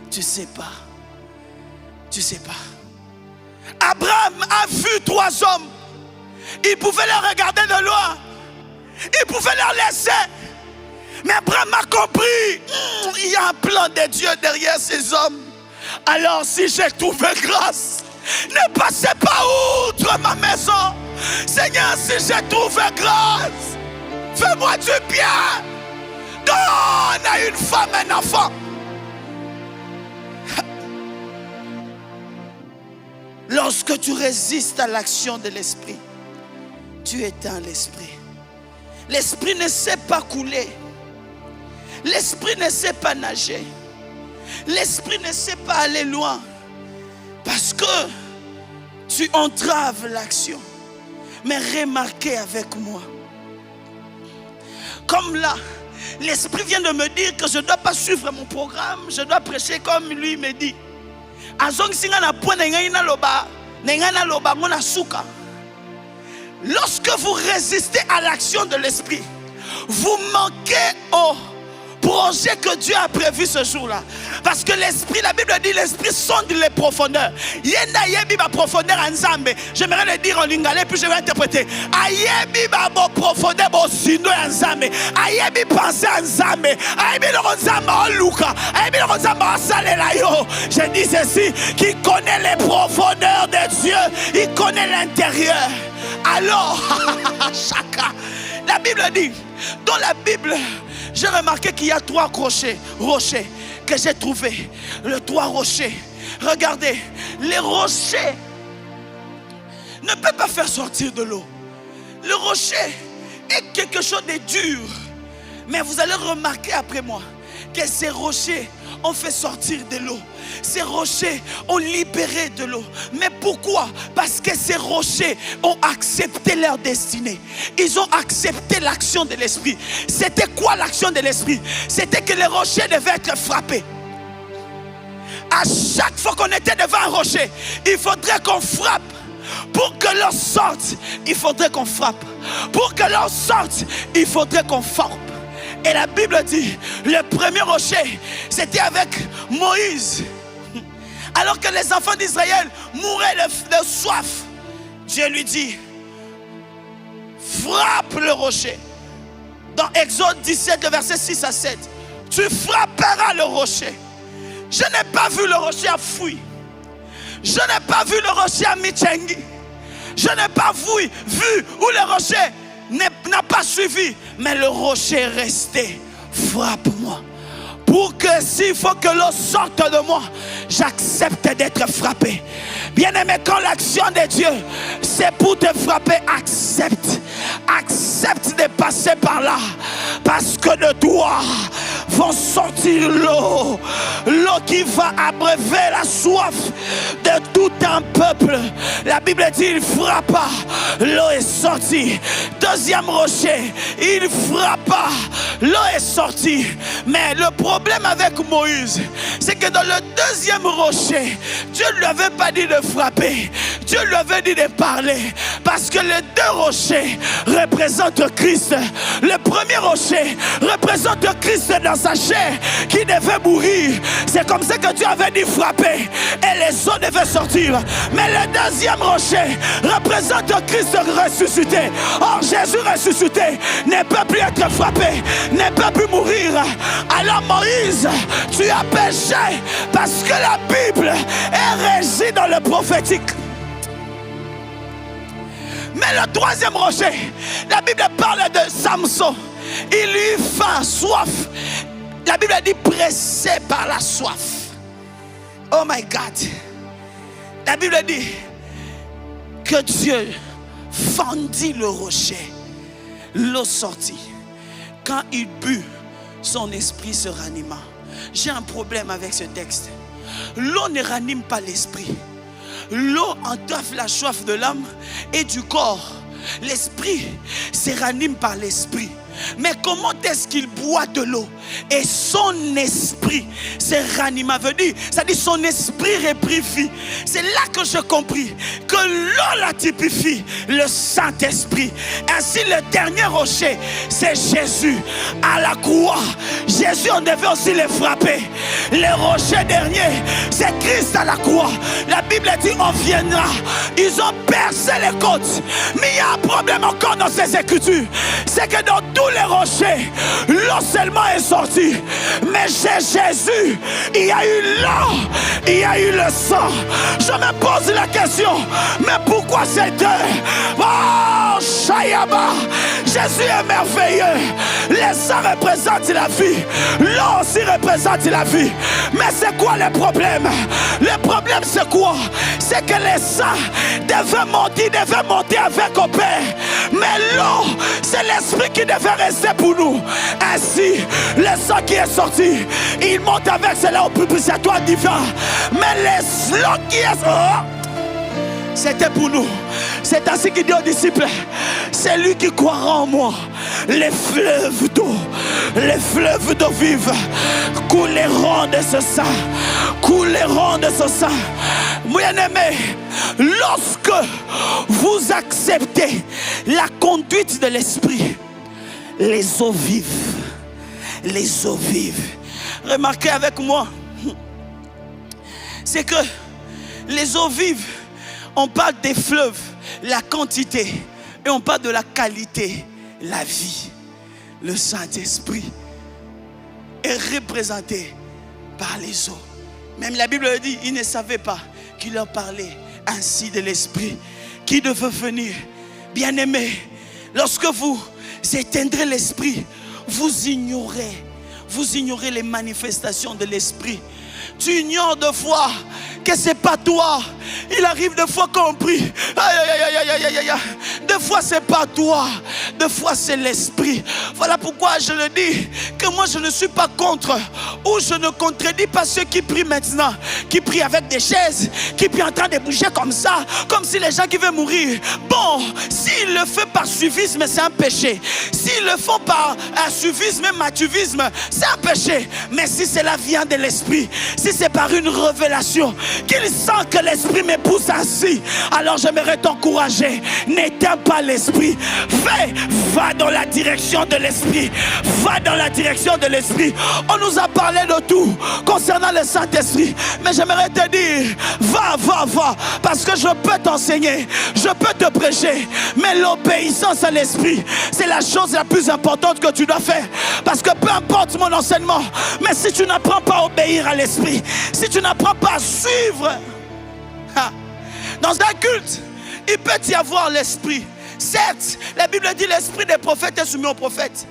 Tu sais pas. Tu sais pas. Abraham a vu 3 hommes. Il pouvait les regarder de loin. Il pouvait les laisser. Mais Abraham a compris. Il y a un plan de Dieu derrière ces hommes. Alors si j'ai trouvé grâce, ne passez pas outre ma maison. Seigneur, si j'ai trouvé grâce, fais-moi du bien. Donne à une femme un enfant. Lorsque tu résistes à l'action de l'Esprit, tu éteins l'Esprit. L'Esprit ne sait pas couler. L'Esprit ne sait pas nager. L'Esprit ne sait pas aller loin. Parce que tu entraves l'action. Mais remarquez avec moi. Comme là, l'Esprit vient de me dire que je ne dois pas suivre mon programme. Je dois prêcher comme lui me dit. Lorsque vous résistez à l'action de l'Esprit, vous manquez au projet que Dieu a prévu ce jour-là. Parce que l'Esprit, la Bible dit, l'Esprit sonde les profondeurs. Yenda yebi ba profondeur ensemble. J'aimerais le dire en lingala puis je vais interpréter. Ayebi ba bo profondeur bo sindo ensemble. Ayebi penser ensemble. Ayebi le ensemble en Luca. Ayebi le ensemble en salela yo. Je dis ceci, qui connaît les profondeurs de Dieu, il connaît l'intérieur. Alors, chacun. La Bible dit, dans la Bible, j'ai remarqué qu'il y a 3 rochers que j'ai trouvés. Les 3 rochers. Regardez, les rochers ne peuvent pas faire sortir de l'eau. Le rocher est quelque chose de dur. Mais vous allez remarquer après moi que ces rochers ont fait sortir de l'eau. Ces rochers ont libéré de l'eau. Mais pourquoi? Parce que ces rochers ont accepté leur destinée. Ils ont accepté l'action de l'Esprit. C'était quoi l'action de l'Esprit? C'était que les rochers devaient être frappés. À chaque fois qu'on était devant un rocher, il faudrait qu'on frappe. Pour que l'eau sorte, il faudrait qu'on frappe. Pour que l'eau sorte, il faudrait qu'on frappe. Et la Bible dit, le premier rocher, c'était avec Moïse. Alors que les enfants d'Israël mouraient de soif, Dieu lui dit, frappe le rocher. Dans Exode 17, le verset 6 à 7, tu frapperas le rocher. Je n'ai pas vu le rocher à Fouille. Je n'ai pas vu le rocher à Michengi. Je n'ai pas vu où le rocher n'a pas suivi. Mais le rocher est resté. Frappe-moi. Pour que s'il faut que l'eau sorte de moi, j'accepte d'être frappé. Bien-aimé, quand l'action de Dieu, c'est pour te frapper, accepte. Accepte de passer par là. Parce que de toi vont sortir l'eau. L'eau qui va abreuver la soif de tout un peuple. La Bible dit, il frappa, l'eau est sortie. Deuxième rocher, il frappa, l'eau est sortie. Mais le problème avec Moïse, c'est que dans le deuxième rocher, Dieu ne lui avait pas dit de frapper. Dieu lui avait dit de parler. Parce que les deux rochers représentent Christ. Le premier rocher représente Christ dans sa chair qui devait mourir. C'est comme ça que Dieu avait dit frapper et les eaux devaient sortir. Mais le deuxième rocher représente Christ ressuscité. Or Jésus ressuscité ne peut plus être frappé, ne peut plus mourir. Alors Moïse, tu as péché parce que la Bible est régie dans le prophétique. Mais le troisième rocher, la Bible parle de Samson. Il eut faim, soif. La Bible dit pressé par la soif. Oh my God. La Bible dit que Dieu fendit le rocher. L'eau sortit. Quand il but, son esprit se ranima. J'ai un problème avec ce texte. L'eau ne ranime pas l'esprit. L'eau entrave la soif de l'âme et du corps. L'esprit se ranime par l'esprit. Mais comment est-ce qu'il boit de l'eau et son esprit se ranima? Veut dire, ça dit son esprit reprit vie. C'est là que j'ai compris que l'eau la typifie le Saint-Esprit. Ainsi le dernier rocher, c'est Jésus à la croix. Jésus, on devait aussi le frapper. Le rocher dernier, c'est Christ à la croix. La Bible dit on viendra. Ils ont percé les côtes. Mais il y a un problème encore dans ces écritures. C'est que dans tous les rochers, l'eau seulement est sortie. Mais chez Jésus, il y a eu l'eau, il y a eu le sang. Je me pose la question, mais pourquoi ces deux? Oh, Shayaba, Jésus est merveilleux. Le sang représente la vie. L'eau aussi représente la vie. Mais c'est quoi le problème? Le problème c'est quoi? C'est que le sang devait monter avec au Père. Mais l'eau, c'est l'esprit qui devait rester pour nous. Ainsi, le sang qui est sorti, il monte avec cela au propitiatoire divin. Mais l'eau qui est sorti, c'était pour nous. C'est ainsi qu'il dit aux disciples, c'est lui qui croira en moi. Les fleuves d'eau vive couleront de ce sang. Couleront de ce sang. Bien-aimés, lorsque vous acceptez la conduite de l'esprit, les eaux vives, les eaux vives. Remarquez avec moi, c'est que les eaux vives, on parle des fleuves, la quantité, et on parle de la qualité, la vie. Le Saint-Esprit est représenté par les eaux. Même la Bible dit, ils ne savaient pas qu'il leur parlait ainsi de l'Esprit qui devait venir. Bien-aimés, lorsque vous éteindrez l'Esprit, vous ignorez les manifestations de l'Esprit. Tu ignores de fois que c'est pas toi. Il arrive des fois qu'on prie. Des fois c'est pas toi. Des fois c'est l'esprit. Voilà pourquoi je le dis que moi je ne suis pas contre ou je ne contredis pas ceux qui prient maintenant, qui prient avec des chaises, qui prient en train de bouger comme ça, comme si les gens qui veulent mourir. Bon, s'ils le font par suivisme, c'est un péché. S'ils le font par suivisme, matuvisme, c'est un péché. Mais si cela vient de l'esprit, si c'est par une révélation qu'il sent que l'esprit me pousse ainsi, alors j'aimerais t'encourager. N'éteins pas l'esprit. Va dans la direction de l'esprit. Va dans la direction de l'esprit. On nous a parlé de tout concernant le Saint-Esprit. Mais j'aimerais te dire, va. Parce que je peux t'enseigner, je peux te prêcher. Mais l'obéissance à l'esprit, c'est la chose la plus importante que tu dois faire. Parce que peu importe mon enseignement, mais si tu n'apprends pas à obéir à l'esprit, si tu n'apprends pas à suivre, dans un culte, il peut y avoir l'esprit. Certes, la Bible dit l'esprit des prophètes est soumis aux prophètes.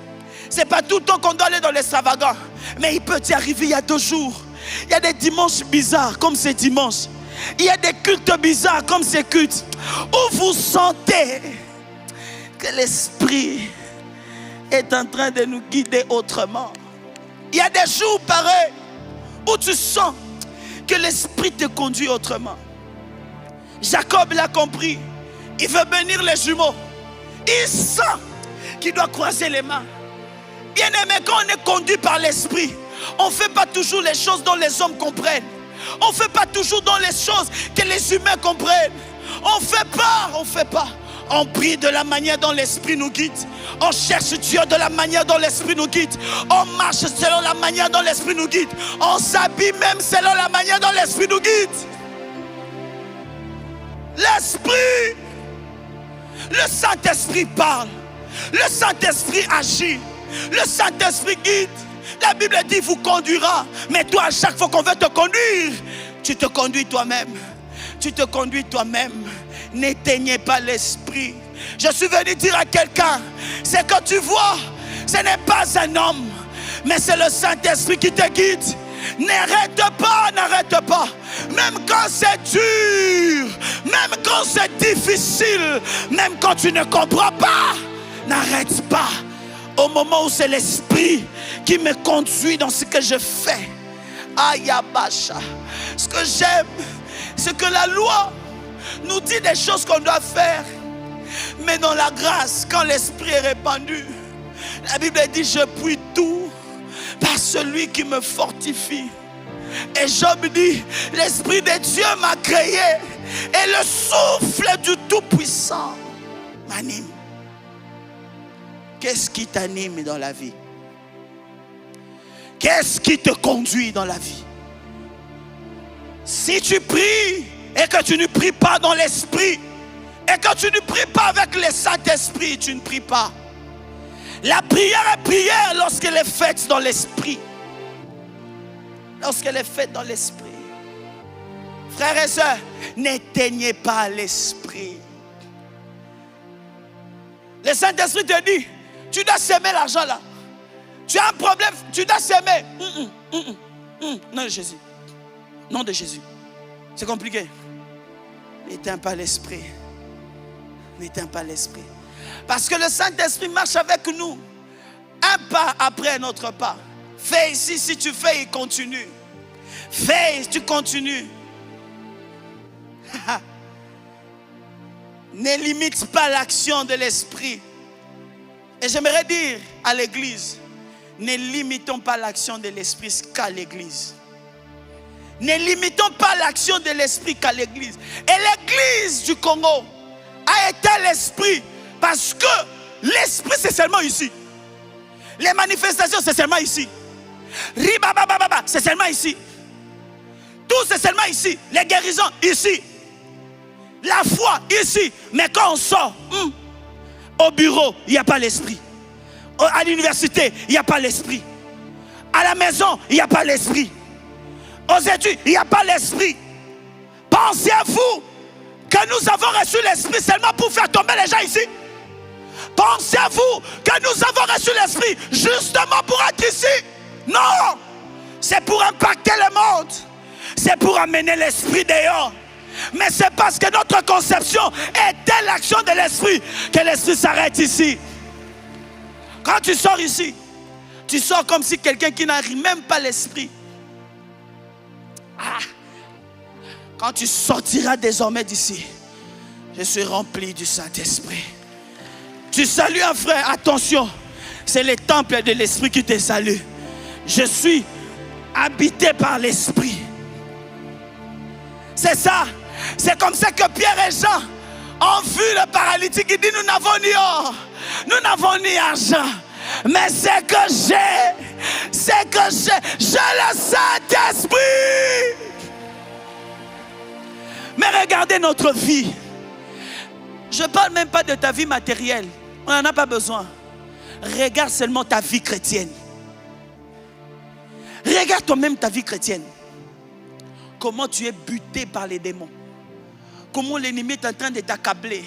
C'est pas tout le temps qu'on doit aller dans l'extravagant. Mais il peut y arriver, il y a 2 jours. Il y a des dimanches bizarres comme ces dimanches. Il y a des cultes bizarres comme ces cultes. Où vous sentez que l'esprit est en train de nous guider autrement. Il y a des jours pareils où tu sens que l'esprit te conduit autrement. Jacob l'a compris. Il veut bénir les jumeaux. Il sent qu'il doit croiser les mains. Bien aimé, quand on est conduit par l'esprit, on ne fait pas toujours les choses dont les hommes comprennent. On ne fait pas toujours dans les choses que les humains comprennent. On ne fait pas. On prie de la manière dont l'Esprit nous guide. On cherche Dieu de la manière dont l'Esprit nous guide. On marche selon la manière dont l'Esprit nous guide. On s'habille même selon la manière dont l'Esprit nous guide. L'Esprit, le Saint-Esprit parle. Le Saint-Esprit agit. Le Saint-Esprit guide. La Bible dit, vous conduira. Mais toi, à chaque fois qu'on veut te conduire, tu te conduis toi-même. Tu te conduis toi-même. N'éteignez pas l'Esprit. Je suis venu dire à quelqu'un, c'est que tu vois, ce n'est pas un homme, mais c'est le Saint-Esprit qui te guide. N'arrête pas, n'arrête pas. Même quand c'est dur, même quand c'est difficile, même quand tu ne comprends pas, n'arrête pas. Au moment où c'est l'Esprit qui me conduit dans ce que je fais. Ayabasha. Ce que j'aime, c'est que la loi nous dit des choses qu'on doit faire. Mais dans la grâce, quand l'Esprit est répandu, la Bible dit, je puis tout par celui qui me fortifie. Et Job dit, l'Esprit de Dieu m'a créé et le souffle du Tout-Puissant m'anime. Qu'est-ce qui t'anime dans la vie? Qu'est-ce qui te conduit dans la vie? Si tu pries et que tu ne pries pas dans l'Esprit, et que tu ne pries pas avec le Saint-Esprit, tu ne pries pas. La prière est prière lorsqu'elle est faite dans l'Esprit. Lorsqu'elle est faite dans l'Esprit. Frères et sœurs, n'éteignez pas l'Esprit. Le Saint-Esprit te dit, tu dois s'aimer l'argent là. Tu as un problème, tu dois s'aimer. Nom de Jésus. Nom de Jésus. C'est compliqué. N'éteins pas l'Esprit. N'éteins pas l'Esprit. Parce que le Saint-Esprit marche avec nous. Un pas après un autre pas. Fais ici, si tu fais, il continue. Fais, tu continues. Ne limite pas l'action de l'Esprit. Et j'aimerais dire à l'Église, ne limitons pas l'action de l'Esprit qu'à l'Église. Ne limitons pas l'action de l'Esprit qu'à l'Église. Et l'Église du Congo a été l'Esprit parce que l'Esprit c'est seulement ici. Les manifestations c'est seulement ici. Ribabababa c'est seulement ici. Tout c'est seulement ici. Les guérisons ici. La foi ici. Mais quand on sort, au bureau, il n'y a pas l'Esprit. À l'université, il n'y a pas l'Esprit. À la maison, il n'y a pas l'Esprit. Aux études, il n'y a pas l'Esprit. Pensez-vous que nous avons reçu l'Esprit seulement pour faire tomber les gens ici? Pensez-vous que nous avons reçu l'Esprit justement pour être ici? Non! C'est pour impacter le monde. C'est pour amener l'Esprit dehors. Mais c'est parce que notre conception était l'action de l'Esprit que l'Esprit s'arrête ici. Quand tu sors ici, tu sors comme si quelqu'un qui n'arrive même pas l'Esprit. Quand tu sortiras désormais d'ici, je suis rempli du Saint-Esprit. Tu salues un frère, attention, c'est le temple de l'Esprit qui te salue. Je suis habité par l'Esprit. C'est ça. C'est comme ça que Pierre et Jean ont vu le paralytique. Il dit, nous n'avons ni or, nous n'avons ni argent. Mais c'est que j'ai le Saint-Esprit. Mais regardez notre vie. Je ne parle même pas de ta vie matérielle. On n'en a pas besoin. Regarde seulement ta vie chrétienne. Regarde toi-même ta vie chrétienne. Comment tu es buté par les démons. Comment l'ennemi est en train de t'accabler.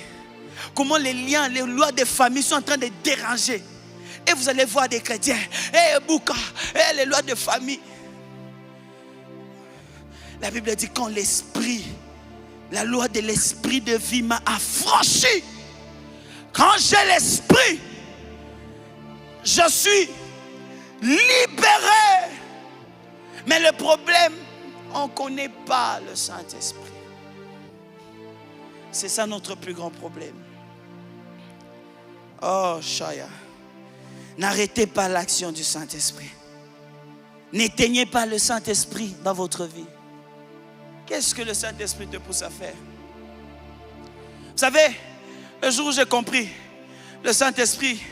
Comment les liens, les lois de famille sont en train de déranger. Et vous allez voir des chrétiens. Bouka, les lois de famille. La Bible dit quand l'esprit, la loi de l'esprit de vie m'a affranchi. Quand j'ai l'esprit, je suis libéré. Mais le problème, on ne connaît pas le Saint-Esprit. C'est ça notre plus grand problème. Oh, Shaya. N'arrêtez pas l'action du Saint-Esprit. N'éteignez pas le Saint-Esprit dans votre vie. Qu'est-ce que le Saint-Esprit te pousse à faire? Vous savez, Le jour où j'ai compris, le Saint-Esprit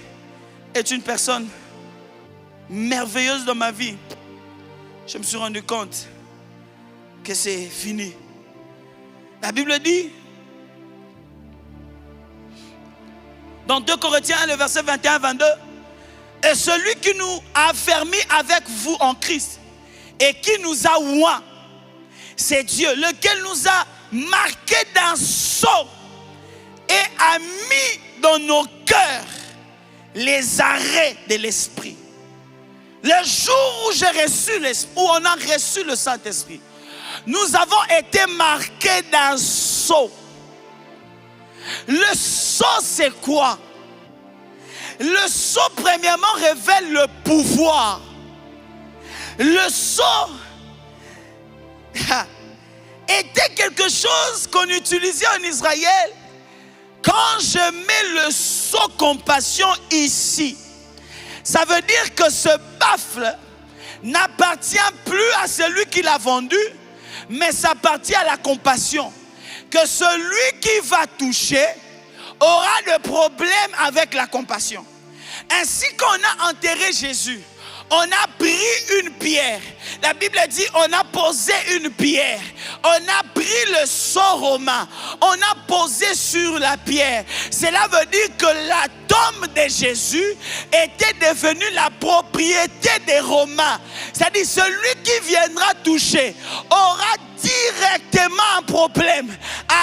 est une personne merveilleuse dans ma vie, je me suis rendu compte que c'est fini. La Bible dit, dans 2 Corinthiens 1, le verset 21-22, et celui qui nous a affermis avec vous en Christ et qui nous a oints, c'est Dieu, lequel nous a marqués d'un sceau et a mis dans nos cœurs les arrêts de l'Esprit. Le jour où où on a reçu le Saint-Esprit, nous avons été marqués d'un sceau. Le sceau, c'est quoi? Le sceau, premièrement, révèle le pouvoir. Le sceau était quelque chose qu'on utilisait en Israël. Quand je mets le sceau compassion ici, ça veut dire que ce baffle n'appartient plus à celui qui l'a vendu, mais ça appartient à la compassion. Que celui qui va toucher aura de problème avec la compassion. Ainsi qu'on a enterré Jésus, on a pris une pierre. La Bible dit, on a posé une pierre. On a pris le sceau romain. On a posé sur la pierre. Cela veut dire que la tombe de Jésus était devenue la propriété des Romains. C'est-à-dire, celui qui viendra toucher aura directement un problème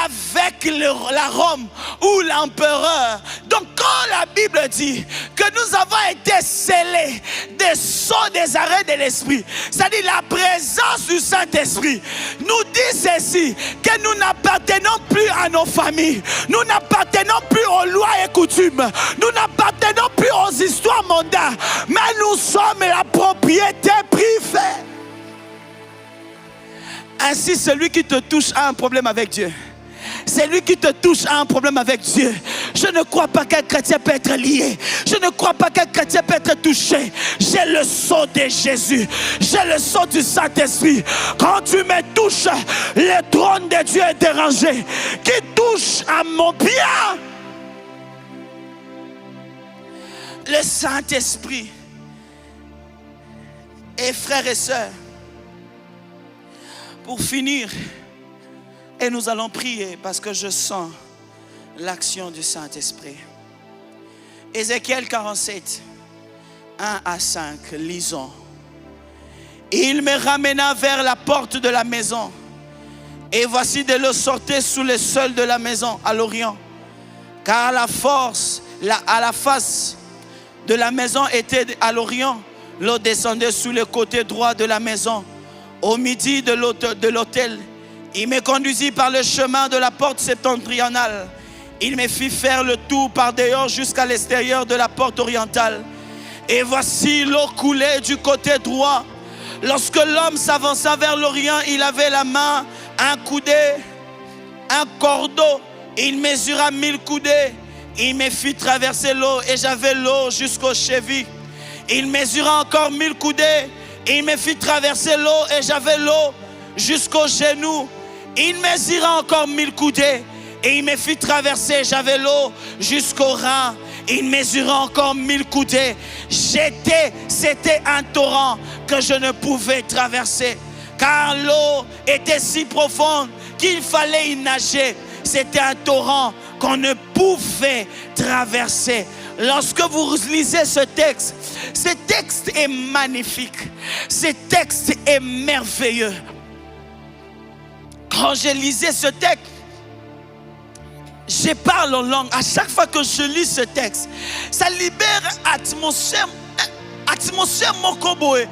avec la Rome ou l'empereur. Donc quand la Bible dit que nous avons été scellés des sceaux des arrêts de l'Esprit, c'est-à-dire la présence du Saint-Esprit nous dit ceci, que nous n'appartenons plus à nos familles, nous n'appartenons plus aux lois et coutumes, nous n'appartenons plus aux histoires mondaines, mais nous sommes la propriété privée. Ainsi, celui qui te touche a un problème avec Dieu. Celui qui te touche a un problème avec Dieu. Je ne crois pas qu'un chrétien peut être lié. Je ne crois pas qu'un chrétien peut être touché. J'ai le sceau de Jésus. J'ai le sceau du Saint-Esprit. Quand tu me touches, le trône de Dieu est dérangé. Qui touche à mon bien? Le Saint-Esprit. Et frères et sœurs, pour finir, et nous allons prier parce que je sens l'action du Saint-Esprit. Ézéchiel 47, 1 à 5, lisons. Il me ramena vers la porte de la maison, et voici de l'eau sortait sous le sol de la maison à l'orient, car la face de la maison était à l'orient. L'eau descendait sous le côté droit de la maison. Au midi de l'autel, il me conduisit par le chemin de la porte septentrionale. Il me fit faire le tour par dehors jusqu'à l'extérieur de la porte orientale. Et voici l'eau coulait du côté droit. Lorsque l'homme s'avança vers l'orient, il avait la main, un coudé, un cordeau. Il mesura 1000 coudées. Il me fit traverser l'eau et j'avais l'eau jusqu'aux chevilles. Il mesura encore 1000 coudées. Il me fit traverser l'eau et j'avais l'eau jusqu'aux genoux. Il mesura encore 1000 coudées et il me fit traverser, j'avais l'eau jusqu'aux reins. Il mesura encore 1000 coudées. C'était un torrent que je ne pouvais traverser, car l'eau était si profonde qu'il fallait y nager. C'était un torrent qu'on ne pouvait traverser. Lorsque vous lisez ce texte est magnifique. Ce texte est merveilleux. Quand je lisais ce texte, je parle en langue. À chaque fois que je lis ce texte, ça libère atmosphère mokoboé.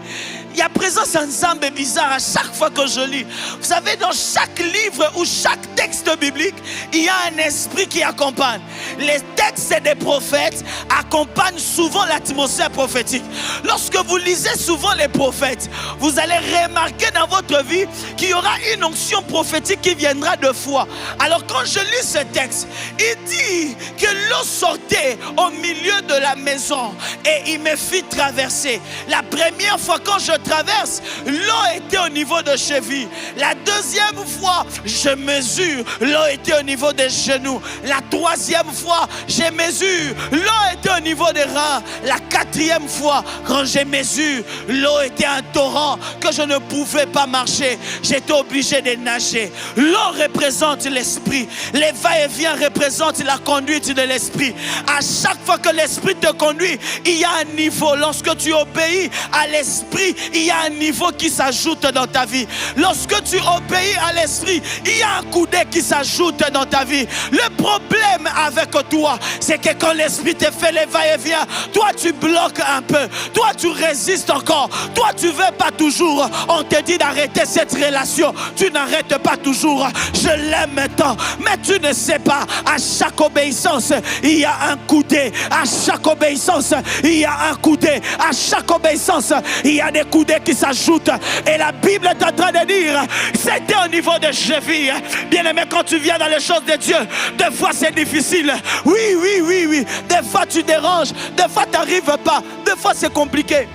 Il y a présence ensemble bizarre à chaque fois que je lis. Vous savez, dans chaque livre ou chaque texte biblique, il y a un esprit qui accompagne. Les textes des prophètes accompagnent souvent l'atmosphère prophétique. Lorsque vous lisez souvent les prophètes, vous allez remarquer dans votre vie qu'il y aura une onction prophétique qui viendra de foi. Alors quand je lis ce texte, il dit que l'eau sortait au milieu de la maison et il me fit traverser. La première fois quand je traverse, l'eau était au niveau de cheville. La deuxième fois, je mesure, l'eau était au niveau des genoux. La troisième fois, je mesure, l'eau était au niveau des reins. La quatrième fois, quand je mesure, l'eau était un torrent que je ne pouvais pas marcher. J'étais obligé de nager. L'eau représente l'esprit. Les va-et-vient représentent la conduite de l'esprit. À chaque fois que l'esprit te conduit, il y a un niveau. Lorsque tu obéis à l'esprit, il y a un niveau qui s'ajoute dans ta vie. Lorsque tu obéis à l'esprit, il y a un coudé qui s'ajoute dans ta vie. Le problème avec toi, c'est que quand l'esprit te fait les va-et-vient, toi tu bloques un peu. Toi tu résistes encore. Toi tu veux pas toujours. On te dit d'arrêter cette relation. Tu n'arrêtes pas toujours. Je l'aime tant. Mais tu ne sais pas. À chaque obéissance, il y a un coudé. À chaque obéissance, il y a un coudé. À chaque obéissance, il y a des coudées qui s'ajoutent. Et la Bible est en train de dire, c'était au niveau de cheville. Bien aimé, quand tu viens dans les choses de Dieu, des fois c'est difficile. Oui. Des fois tu déranges. Des fois tu n'arrives pas. Des fois c'est compliqué.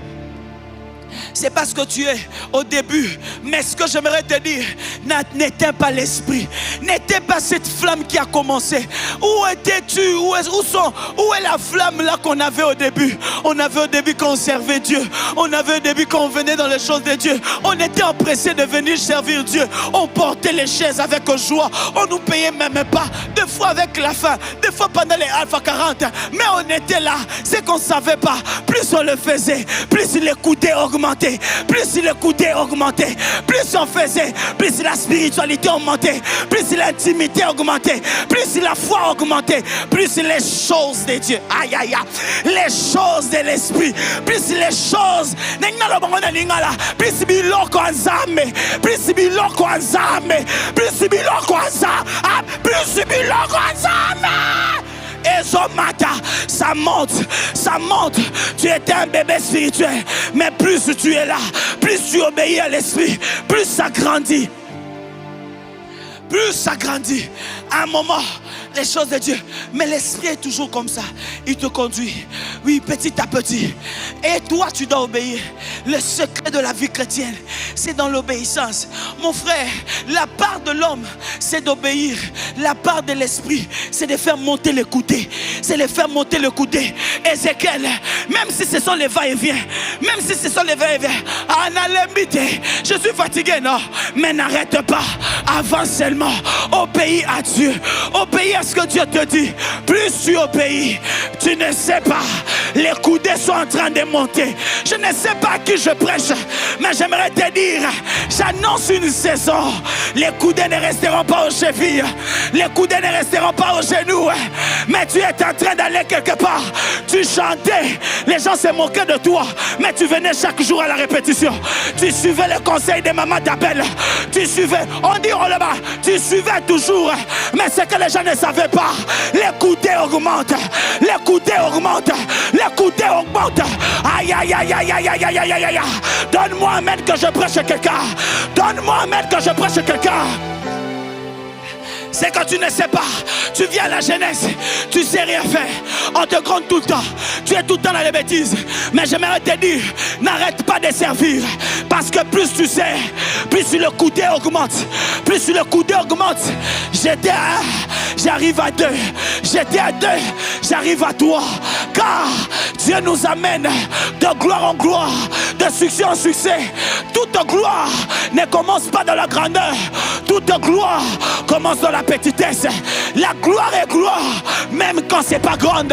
C'est parce que tu es au début. Mais ce que j'aimerais te dire, n'éteins pas l'esprit. N'éteins pas cette flamme qui a commencé. Où étais-tu? Où est la flamme là qu'on avait au début? On avait au début quand on servait Dieu. On avait au début quand on venait dans les choses de Dieu. On était empressé de venir servir Dieu. On portait les chaises avec joie. On nous payait même pas. Des fois avec la faim. Des fois pendant les Alpha 40. Mais on était là. C'est qu'on ne savait pas. Plus on le faisait, plus les coudées augmentaient. Plus le coudé augmentait, plus on faisait, plus la spiritualité augmentait, plus l'intimité augmentait, plus la foi augmentait, plus les choses de Dieu, les choses de l'esprit, plus les choses, plus biloko anzame, plus biloko anzame, plus biloko anzame, plus biloko anzame. Et ça monte. Tu étais un bébé spirituel, mais plus tu es là, plus tu obéis à l'esprit, plus ça grandit. Plus ça grandit. À un moment, les choses de Dieu. Mais l'esprit est toujours comme ça. Il te conduit. Oui, petit à petit. Et toi, tu dois obéir. Le secret de la vie chrétienne, c'est dans l'obéissance. Mon frère, la part de l'homme, c'est d'obéir. La part de l'esprit, c'est de faire monter le coudé. C'est de faire monter le coudé. Ézéchiel, même si ce sont les va-et-vient, même si ce sont les va-et-vient, je suis fatigué, non. Mais n'arrête pas. Avance seulement. Obéis à Dieu. Obéis à ce que Dieu te dit. Plus tu obéis, tu ne sais pas. Les coudées sont en train de monter. Je ne sais pas à qui je prêche, mais j'aimerais te dire, j'annonce une saison. Les coudées ne resteront pas aux chevilles. Les coudées ne resteront pas aux genoux. Mais tu es en train d'aller quelque part. Tu chantais. Les gens se moquaient de toi. Mais tu venais chaque jour à la répétition. Tu suivais le conseil de maman d'Abel. Tu suivais. On dit oh là-bas. Tu suivais toujours. Mais ce que les gens ne savaient pas, les coudées augmentent. Les coudées augmentent. Les coudées augmentent. Aïe, aïe, aïe, aïe, aïe, aïe, aïe, aïe, aïe. Donne-moi un mètre que je prêche quelqu'un. Donne-moi un mètre que je prêche quelqu'un. C'est quand tu ne sais pas, tu viens à la jeunesse, tu sais rien faire, on te gronde tout le temps, tu es tout le temps dans les bêtises. Mais j'aimerais te dire, n'arrête pas de servir, parce que plus tu sais, plus le coudé augmente, plus le coudé augmente. J'étais à 1, j'arrive à 2, j'étais à 2, j'arrive à 3, car Dieu nous amène de gloire en gloire, de succès en succès. Toute gloire ne commence pas dans la grandeur, toute gloire commence dans la petitesse. La gloire est gloire, même quand c'est pas grande.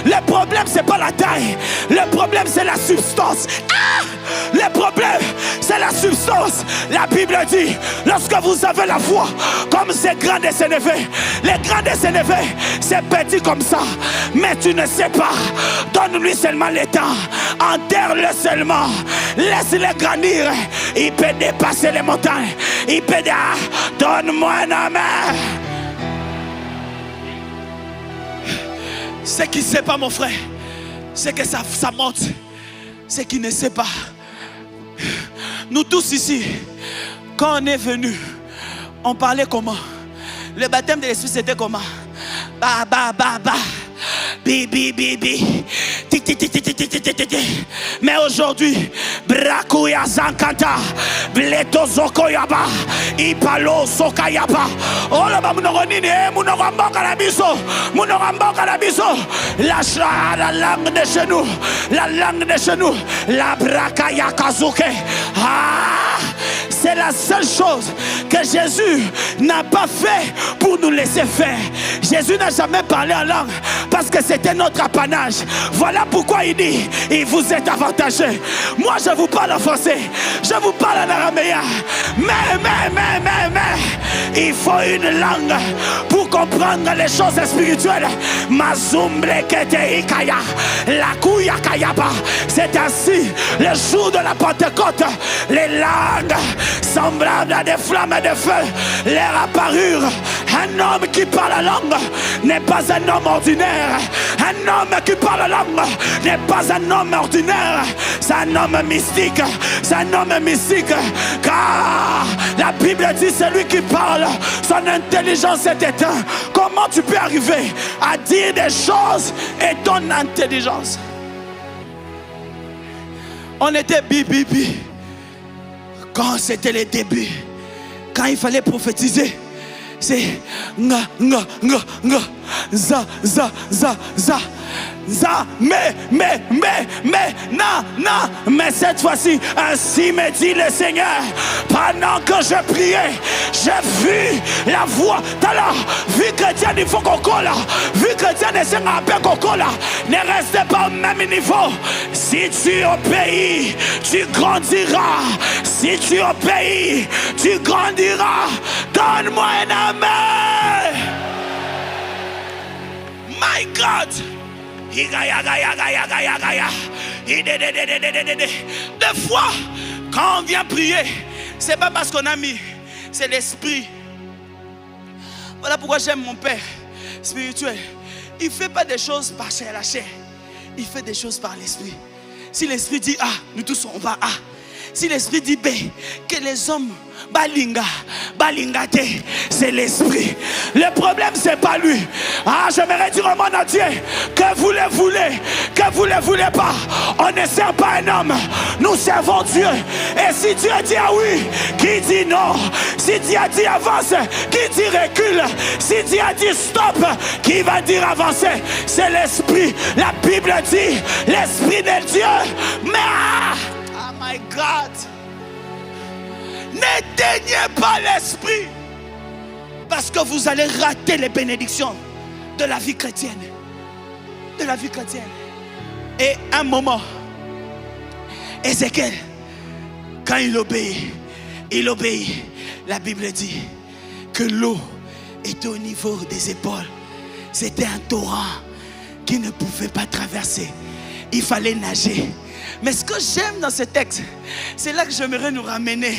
Le problème c'est pas la taille, le problème c'est la substance. Le problème c'est la substance. La Bible dit, lorsque vous avez la foi comme ces grands de Sénévé, les grands de Sénévé c'est petit comme ça, mais tu ne sais pas. Donne-lui seulement le temps, enterre-le seulement, laisse-le grandir. Il peut dépasser les montagnes. Il peut dire, donne-moi un amen. Ce qui ne sait pas, mon frère, c'est que ça monte. Ce qui ne sait pas. Nous tous ici, quand on est venus, on parlait comment? Le baptême de l'esprit, c'était comment? Ba, ba, ba, ba. Bi, bi, bi, bi. Mais aujourd'hui, Brakuya Zankanta, Bleto Zokoyaba, Ipalo Sokayaba, Olaba Munoronine, Munoramboka la biso, Munoramboka la biso, la langue de chez nous, la langue de chez nous, la Brakaya Kazuke. C'est la seule chose que Jésus n'a pas fait pour nous laisser faire. Jésus n'a jamais parlé en langue parce que c'était notre apanage. Voilà pourquoi il dit, il vous est avantagé. Moi je vous parle en français, je vous parle en araméen. Mais, il faut une langue pour comprendre les choses spirituelles. Mazumbre kete ikaya, la kuya kayaba. C'est ainsi, le jour de la Pentecôte, les langues semblables à des flammes de feu leur apparurent. Un homme qui parle la langue n'est pas un homme ordinaire. Un homme qui parle la langue n'est pas un homme ordinaire. C'est un homme mystique. C'est un homme mystique. Car la Bible dit celui qui parle, son intelligence est éteinte. Comment tu peux arriver à dire des choses et ton intelligence? On était bi. Quand c'était les débuts, quand il fallait prophétiser, c'est nga, za, mais cette fois-ci, ainsi me dit le Seigneur, pendant que je priais, j'ai vu la voix. T'as vu chrétien, il faut qu'on colle. Vu chrétien, ne restez pas au même niveau. Si tu obéis, tu grandiras. Si tu obéis, tu grandiras. Donne-moi un amen. My God. Des fois, quand on vient prier, c'est pas parce qu'on a mis, c'est l'esprit. Voilà pourquoi j'aime mon père spirituel. Il ne fait pas des choses par chair à la chair. Il fait des choses par l'esprit. Si l'esprit dit A, nous tous on va A. Si l'esprit dit B, que les hommes balingate, c'est l'esprit. Le problème c'est pas lui. J'aimerais dire au monde entier que vous le voulez, que vous le voulez pas, on ne sert pas un homme, nous servons Dieu. Et si Dieu dit ah oui, qui dit non? Si Dieu a dit avance, qui dit recule? Si Dieu a dit stop, qui va dire avancer? C'est l'esprit. La Bible dit l'esprit de Dieu. Mais oh my God, n'éteignez pas l'esprit, parce que vous allez rater les bénédictions de la vie chrétienne. De la vie chrétienne. Et un moment, Ézéchiel, quand il obéit. La Bible dit que l'eau était au niveau des épaules. C'était un torrent qui ne pouvait pas traverser. Il fallait nager. Mais ce que j'aime dans ce texte, c'est là que j'aimerais nous ramener.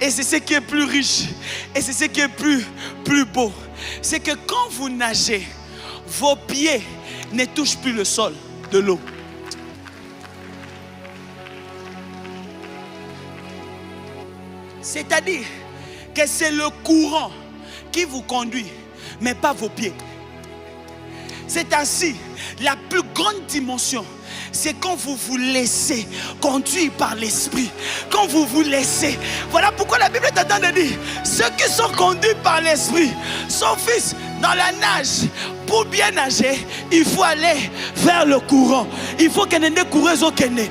Et c'est ce qui est plus riche. Et c'est ce qui est plus beau. C'est que quand vous nagez, vos pieds ne touchent plus le sol de l'eau. C'est-à-dire que c'est le courant qui vous conduit, mais pas vos pieds. C'est ainsi, la plus grande dimension, c'est quand vous vous laissez conduire par l'esprit. Quand vous vous laissez. Voilà pourquoi la Bible est en train de dire, ceux qui sont conduits par l'esprit sont fils dans la nage. Pour bien nager, il faut aller vers le courant. Il faut qu'il y ait des coureuses au Kenya.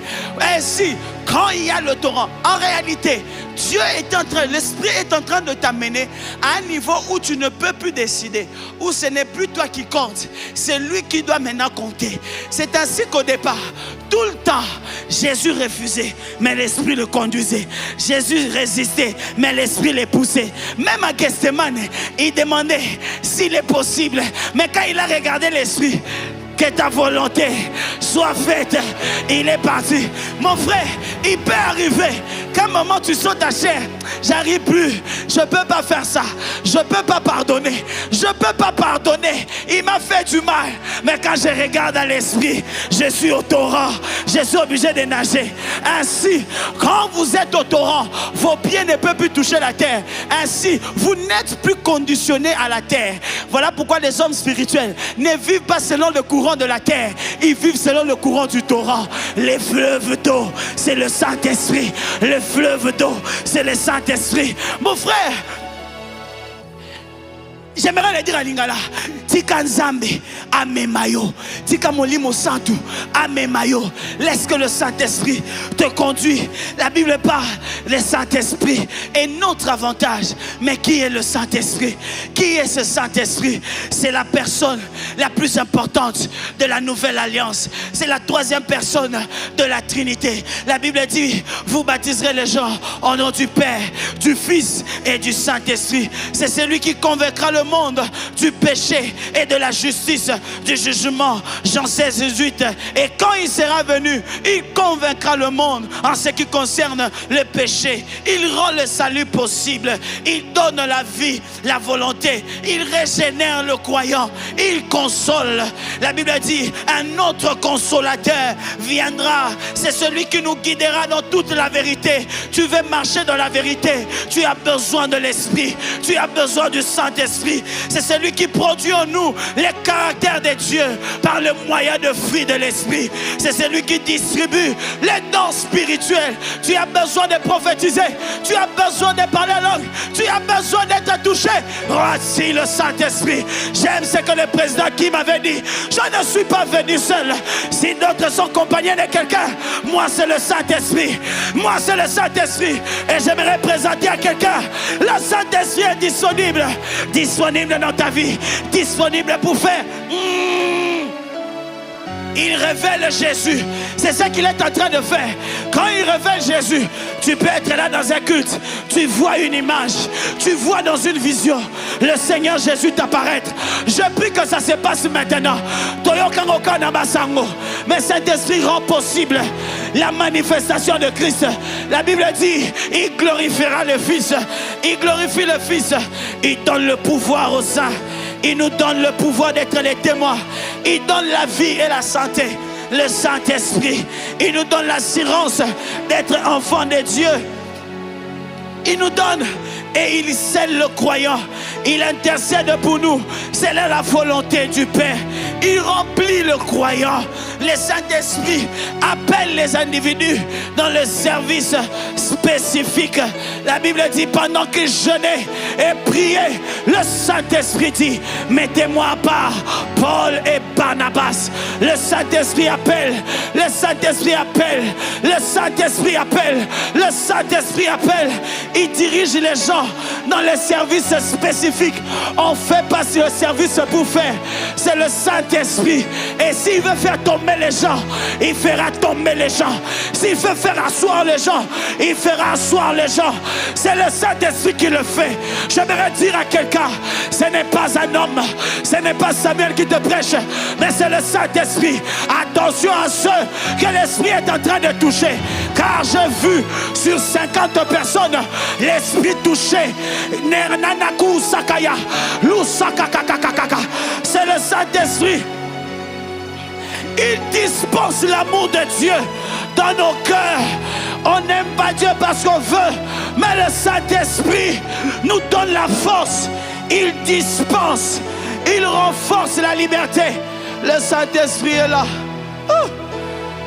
Ainsi, quand il y a le torrent, en réalité, Dieu est en train, l'esprit est en train de t'amener à un niveau où tu ne peux plus décider, où ce n'est plus toi qui compte, c'est lui qui doit maintenant compter. C'est ainsi qu'au départ, tout le temps, Jésus refusait, mais l'esprit le conduisait. Jésus résistait, mais l'esprit le poussait. Même à Gethsemane, il demandait s'il est possible, mais quand il a regardé l'esprit, que ta volonté soit faite, il est parti. Mon frère, il peut arriver qu'à un moment tu sautes ta chair. J'arrive plus, je ne peux pas faire ça, je ne peux pas pardonner, je ne peux pas pardonner. il m'a fait du mal. Mais quand je regarde à l'esprit, je suis au torrent. Je suis obligé de nager. Ainsi, quand vous êtes au torrent, vos pieds ne peuvent plus toucher la terre. Ainsi, vous n'êtes plus conditionné à la terre. Voilà pourquoi les hommes spirituels ne vivent pas selon le courant de la terre. Ils vivent selon le courant du torrent. Les fleuves d'eau, c'est le Saint-Esprit. Le fleuve d'eau, c'est le Saint-Esprit. Mon frère, j'aimerais le dire à Lingala, Tika Nzambe, Amemayo, Tika Molimo Santu, Amemayo. Laisse que le Saint-Esprit te conduise. La Bible parle, le Saint-Esprit est notre avantage. Mais qui est le Saint-Esprit? Qui est ce Saint-Esprit? C'est la personne la plus importante de la nouvelle alliance. C'est la troisième personne de la Trinité. La Bible dit, vous baptiserez les gens au nom du Père, du Fils et du Saint-Esprit. C'est celui qui convaincra le monde du péché et de la justice, du jugement. Jean 16, 18. Et quand il sera venu, il convaincra le monde en ce qui concerne le péché. Il rend le salut possible. Il donne la vie, la volonté. Il régénère le croyant. Il console. La Bible dit, un autre consolateur viendra. C'est celui qui nous guidera dans toute la vérité. Tu veux marcher dans la vérité, tu as besoin de l'Esprit. Tu as besoin du Saint-Esprit. C'est celui qui produit en nous les caractères de Dieu par le moyen de fruits de l'Esprit. C'est celui qui distribue les dons spirituels. Tu as besoin de prophétiser. Tu as besoin de parler la langue. Tu as besoin d'être touché. Voici le Saint-Esprit. J'aime ce que le président Kim m'avait dit. Je ne suis pas venu seul. Si d'autres sont compagnons de quelqu'un, moi c'est le Saint-Esprit. Moi c'est le Saint-Esprit. Et j'aimerais présenter à quelqu'un. Le Saint-Esprit est disponible. Disponible dans ta vie. Disponible pour faire. Il révèle Jésus. C'est ce qu'il est en train de faire. Quand il révèle Jésus, tu peux être là dans un culte. Tu vois une image. Tu vois dans une vision le Seigneur Jésus t'apparaître. Je prie que ça se passe maintenant. Mais Saint-Esprit rend possible la manifestation de Christ. La Bible dit, il glorifiera le Fils. Il glorifie le Fils. Il donne le pouvoir au Saint. Il nous donne le pouvoir d'être les témoins. Il donne la vie et la santé. Le Saint-Esprit, il nous donne l'assurance d'être enfants de Dieu. Il nous donne et il scelle le croyant. Il intercède pour nous. C'est là la volonté du Père. Il remplit le croyant. Le Saint-Esprit appelle les individus dans le service spécifique. La Bible dit, pendant que je jeûnais et priais, le Saint-Esprit dit, mettez-moi à part Paul et Barnabas. Le Saint-Esprit appelle. Le Saint-Esprit appelle. Le Saint-Esprit appelle. Le Saint-Esprit appelle. Il dirige les gens dans les services spécifiques. On fait pas sur le service pour faire. C'est le Saint-Esprit. Et s'il veut faire tomber les gens, il fera tomber les gens. S'il veut faire asseoir les gens, il fera asseoir les gens. C'est le Saint-Esprit qui le fait. J'aimerais dire à quelqu'un, ce n'est pas un homme, ce n'est pas Samuel qui te prêche, mais c'est le Saint-Esprit. Attention à ceux que l'Esprit est en train de toucher. Car j'ai vu sur 50 personnes l'Esprit touché. C'est le Saint-Esprit. Il dispense l'amour de Dieu dans nos cœurs. On n'aime pas Dieu parce qu'on veut, mais le Saint-Esprit nous donne la force. Il dispense, il renforce la liberté. Le Saint-Esprit est là.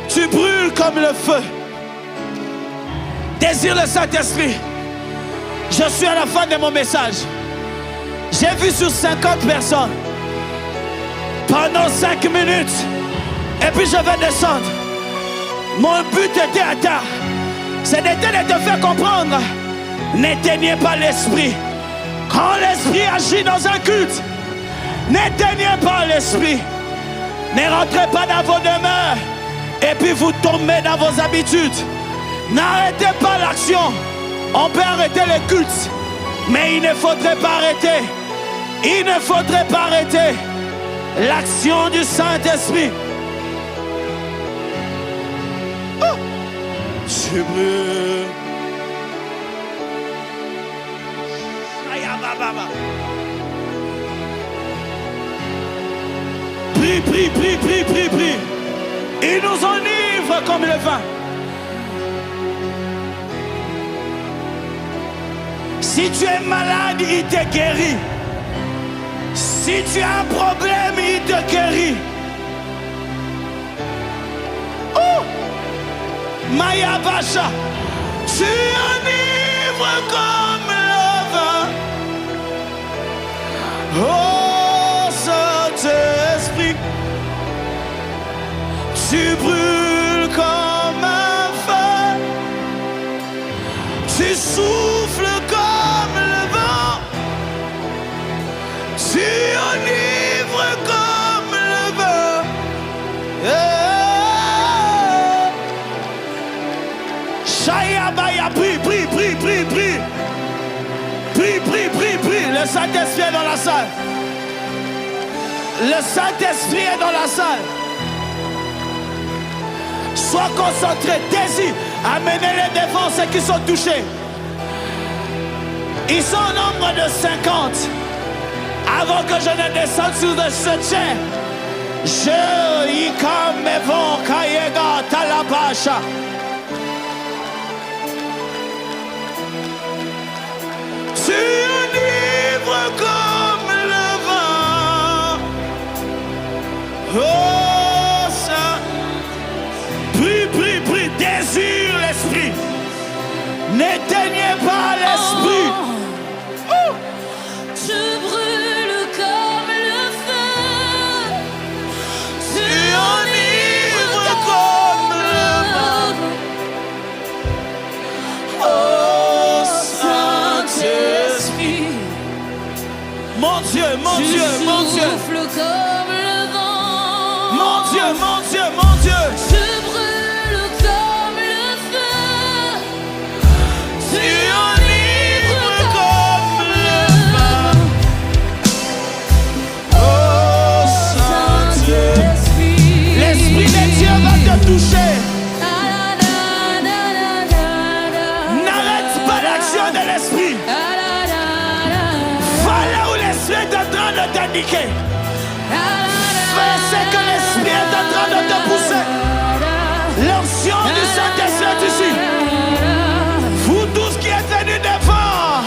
Tu brûles comme le feu. Désire le Saint-Esprit. Je suis à la fin de mon message. J'ai vu sur 50 personnes pendant 5 minutes. Et puis je vais descendre. Mon but était atteint. C'était de te faire comprendre. N'éteignez pas l'esprit. Quand l'esprit agit dans un culte, n'éteignez pas l'esprit. Ne rentrez pas dans vos demeures. Et puis vous tombez dans vos habitudes. N'arrêtez pas l'action. On peut arrêter le culte, mais il ne faudrait pas arrêter. Il ne faudrait pas arrêter l'action du Saint-Esprit. Tu brûles. Prie, prie, prie, prie, prie, prie. Il nous enivre comme le vin. Si tu es malade, il te guérit. Si tu as un problème, il te guérit. Oh! Maya Bacha, tu enivres comme le vin. Oh Saint-Esprit, tu brûles comme un feu. Tu souffles comme le vent. Tu enivres comme le vin. Shaya Baya, prie, prie, prie, prie, prie. Prie, prie, prie, prie. Le Saint-Esprit est dans la salle. Le Saint-Esprit est dans la salle. Sois concentré, désir. Amenez-les devant ceux qui sont touchés. Ils sont au nombre de 50. Avant que je ne descende sur ce chair, je y comme vont Kayega Talabasha. Tu enivres comme le vent. Oh ça. Prie, prie, prie, désire l'esprit. N'éteignez pas l'esprit. Oh. Tu brûles comme le feu. Tu enivres comme le vent. Oh Saint-Esprit. Mon Dieu, mon Dieu, mon Dieu. Tu souffles comme le vent. Mon Dieu, mon Dieu, mon Dieu. Tu brûles comme le feu. Tu enivres comme le vent. Oh Saint-Esprit. L'Esprit de Dieu va te toucher. N'arrête pas l'action de l'Esprit. Va là où l'Esprit est en train de t'indiquer. Fais ce que l'Esprit est en train de te pousser. L'onction du Saint-Esprit est ici. Vous tous qui êtes venus devant,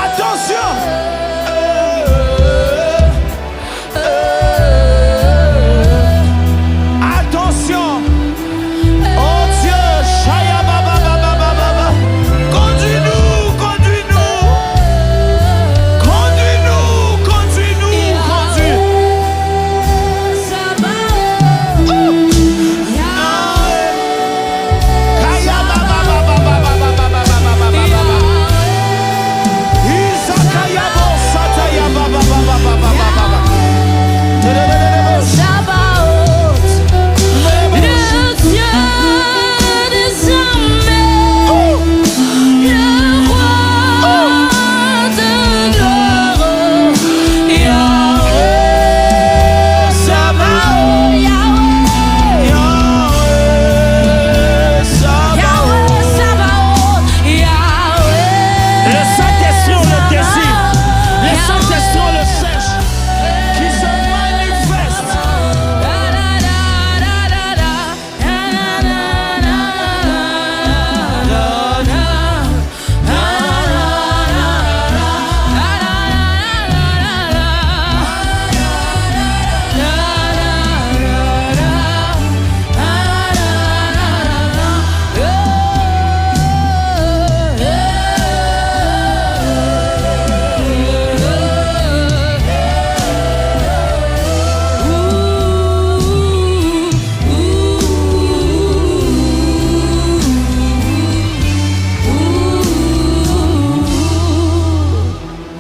attention. Attention. Oh Dieu, Shaya Baba Baba Baba. Conduis-nous, conduis-nous. Conduis-nous, conduis-nous, conduis. Kaya Baba Baba Baba Baba Baba Baba. Isakaya Bo Sataya Baba Baba Baba Baba.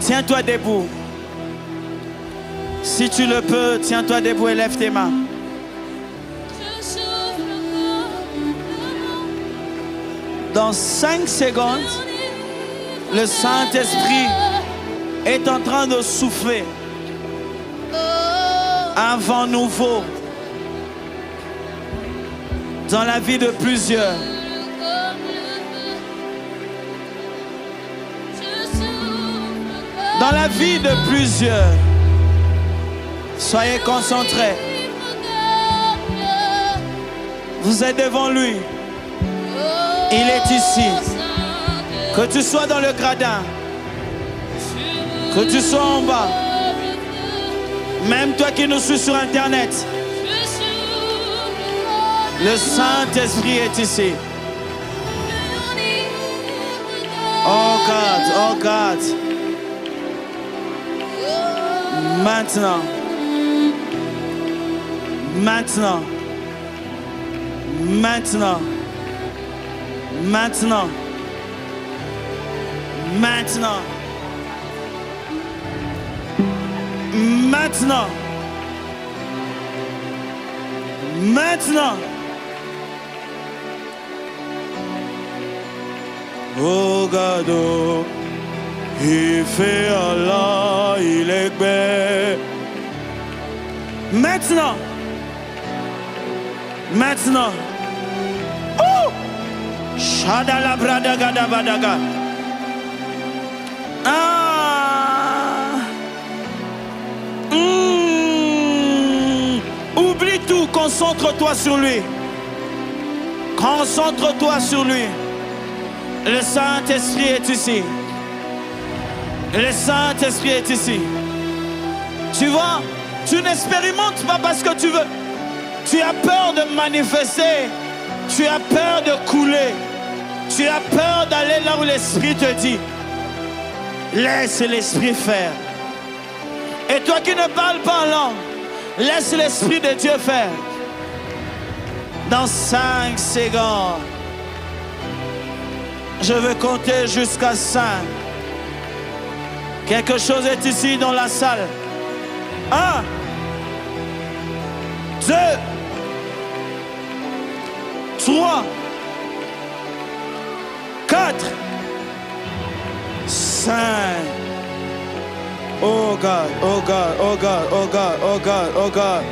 Tiens-toi debout. Si tu le peux, tiens-toi debout et lève tes mains. Dans 5 secondes, le Saint-Esprit est en train de souffler un vent nouveau dans la vie de plusieurs. Dans la vie de plusieurs. Soyez concentrés. Vous êtes devant lui. Il est ici. Que tu sois dans le gradin, que tu sois en bas, même toi qui nous suis sur Internet, le Saint-Esprit est ici. Oh God, oh God. Maintenant. Maintenant. Maintenant. Maintenant. Maintenant. Maintenant. Maintenant. Oh God, oh, il fait Allah, il est bête. Maintenant. Maintenant. Oh! Shadala brada gada badaga. Oublie tout, concentre-toi sur lui. Concentre-toi sur lui. Le Saint-Esprit est ici. Le Saint-Esprit est ici. Tu vois, tu n'expérimentes pas parce que tu veux. Tu as peur de manifester. Tu as peur de couler. Tu as peur d'aller là où l'Esprit te dit. Laisse l'Esprit faire. Et toi qui ne parles pas en langue, laisse l'Esprit de Dieu faire. Dans 5 secondes, je veux compter jusqu'à 5. Quelque chose est ici dans la salle. 1, 2, 3, 4, 5. Oh God, oh God, oh God, oh God, oh God, oh God.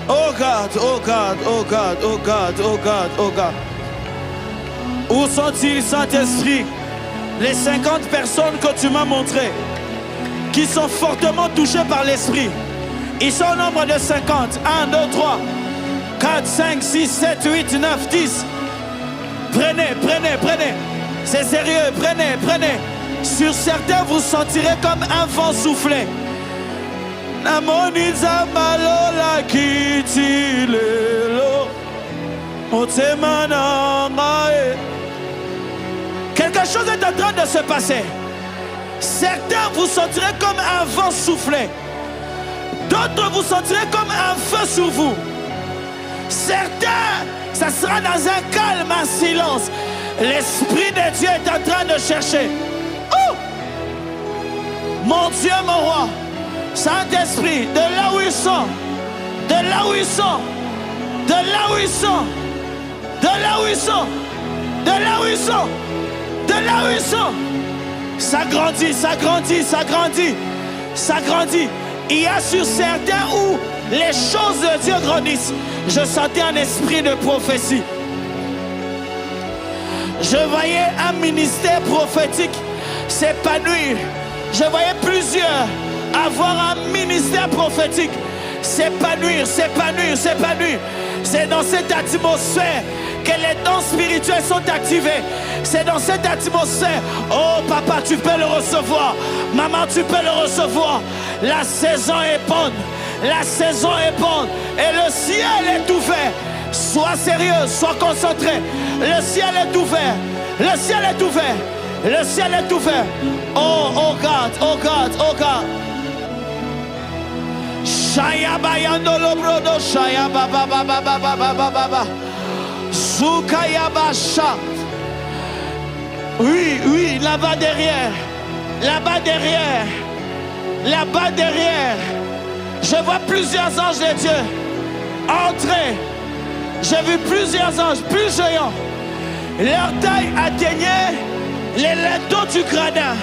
Oh God, oh God, oh God, oh God, oh God, oh God. Où sont-ils, Saint-Esprit? Les 50 personnes que tu m'as montrées, qui sont fortement touchées par l'Esprit. Ils sont au nombre de 50. 1, 2, 3, 4, 5, 6, 7, 8, 9, 10. Prenez, prenez, prenez. C'est sérieux, prenez, prenez. Sur certains, vous sentirez comme un vent soufflé. Namoniza malola kitilelo. Otemana mae. Quelque chose est en train de se passer. Certains vous sentirez comme un vent soufflé. D'autres vous sentirez comme un feu sur vous. Certains, ça sera dans un calme, un silence. L'Esprit de Dieu est en train de chercher. Oh! Mon Dieu, mon roi, Saint-Esprit, de là où ils sont, de là où ils sont, de là où ils sont, de là où ils sont, de là où ils sont, de là où ils sont. Ça grandit, ça grandit, ça grandit, ça grandit. Il y a sur certains où les choses de Dieu grandissent. Je sentais un esprit de prophétie. Je voyais un ministère prophétique s'épanouir. Je voyais plusieurs avoir un ministère prophétique s'épanouir, s'épanouir, s'épanouir. C'est dans cette atmosphère que les dons spirituels sont activés. C'est dans cette atmosphère. Oh papa, tu peux le recevoir. Maman, tu peux le recevoir. La saison est bonne. La saison est bonne. Et le ciel est ouvert. Sois sérieux, sois concentré. Le ciel est ouvert. Le ciel est ouvert. Le ciel est ouvert. Oh, oh God, oh God, oh God. Shaya bayando lobrodo, shaya baba baba baba baba baba. Sukaya basha. Oui, oui, là-bas derrière. Là-bas derrière. Là-bas derrière. Je vois plusieurs anges de Dieu entrer. J'ai vu plusieurs anges, plus géants. Leur taille atteignait les linteaux du gradin.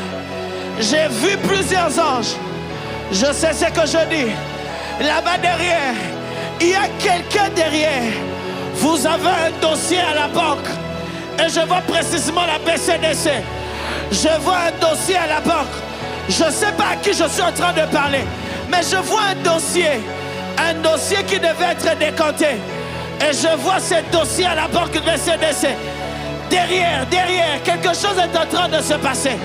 J'ai vu plusieurs anges. Je sais ce que je dis. Là-bas derrière, il y a quelqu'un derrière. Vous avez un dossier à la banque. Et je vois précisément la BCDC. Je vois un dossier à la banque. Je ne sais pas à qui je suis en train de parler. Mais je vois un dossier qui devait être décanté. Et je vois ce dossier à la banque de CDC. Derrière, quelque chose est en train de se passer.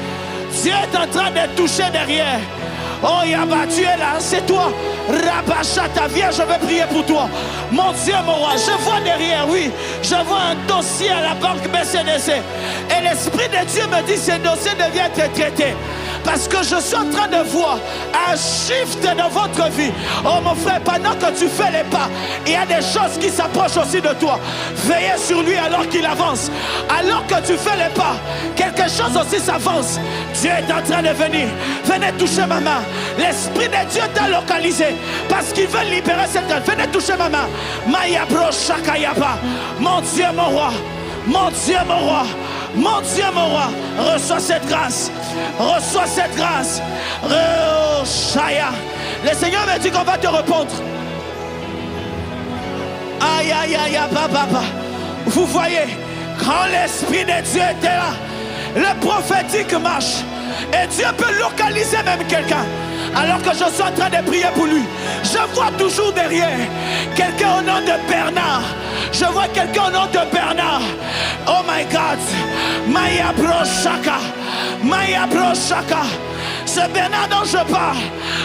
Dieu est en train de toucher derrière. Oh Yaba, tu es là, c'est toi. Rabachata, viens, je vais prier pour toi. Mon Dieu, mon roi, je vois derrière, oui. Je vois un dossier à la banque BCDC. Et l'Esprit de Dieu me dit, ce dossier devait être traité. Parce que je suis en train de voir un shift dans votre vie. Oh mon frère, pendant que tu fais les pas, il y a des choses qui s'approchent aussi de toi. Veillez sur lui alors qu'il avance. Alors que tu fais les pas, quelque chose aussi s'avance. Dieu est en train de venir. Venez toucher ma main. L'Esprit de Dieu t'a localisé parce qu'il veut libérer cette grâce. Venez toucher ma main. Maya bro shakayaba. Mon Dieu, mon roi. Mon Dieu, mon roi. Mon Dieu, mon roi, reçois cette grâce. Reçois cette grâce. Oh, Shaya. Le Seigneur me dit qu'on va te répondre. Aïe, aïe, aïe, papa. Vous voyez, quand l'Esprit de Dieu était là, le prophétique marche. Et Dieu peut localiser même quelqu'un. Alors que je suis en train de prier pour lui, je vois toujours derrière quelqu'un au nom de Bernard. Je vois quelqu'un au nom de Bernard. Oh my God. Maya Broshaka. Maya Broshaka. Ce Bernard dont je parle,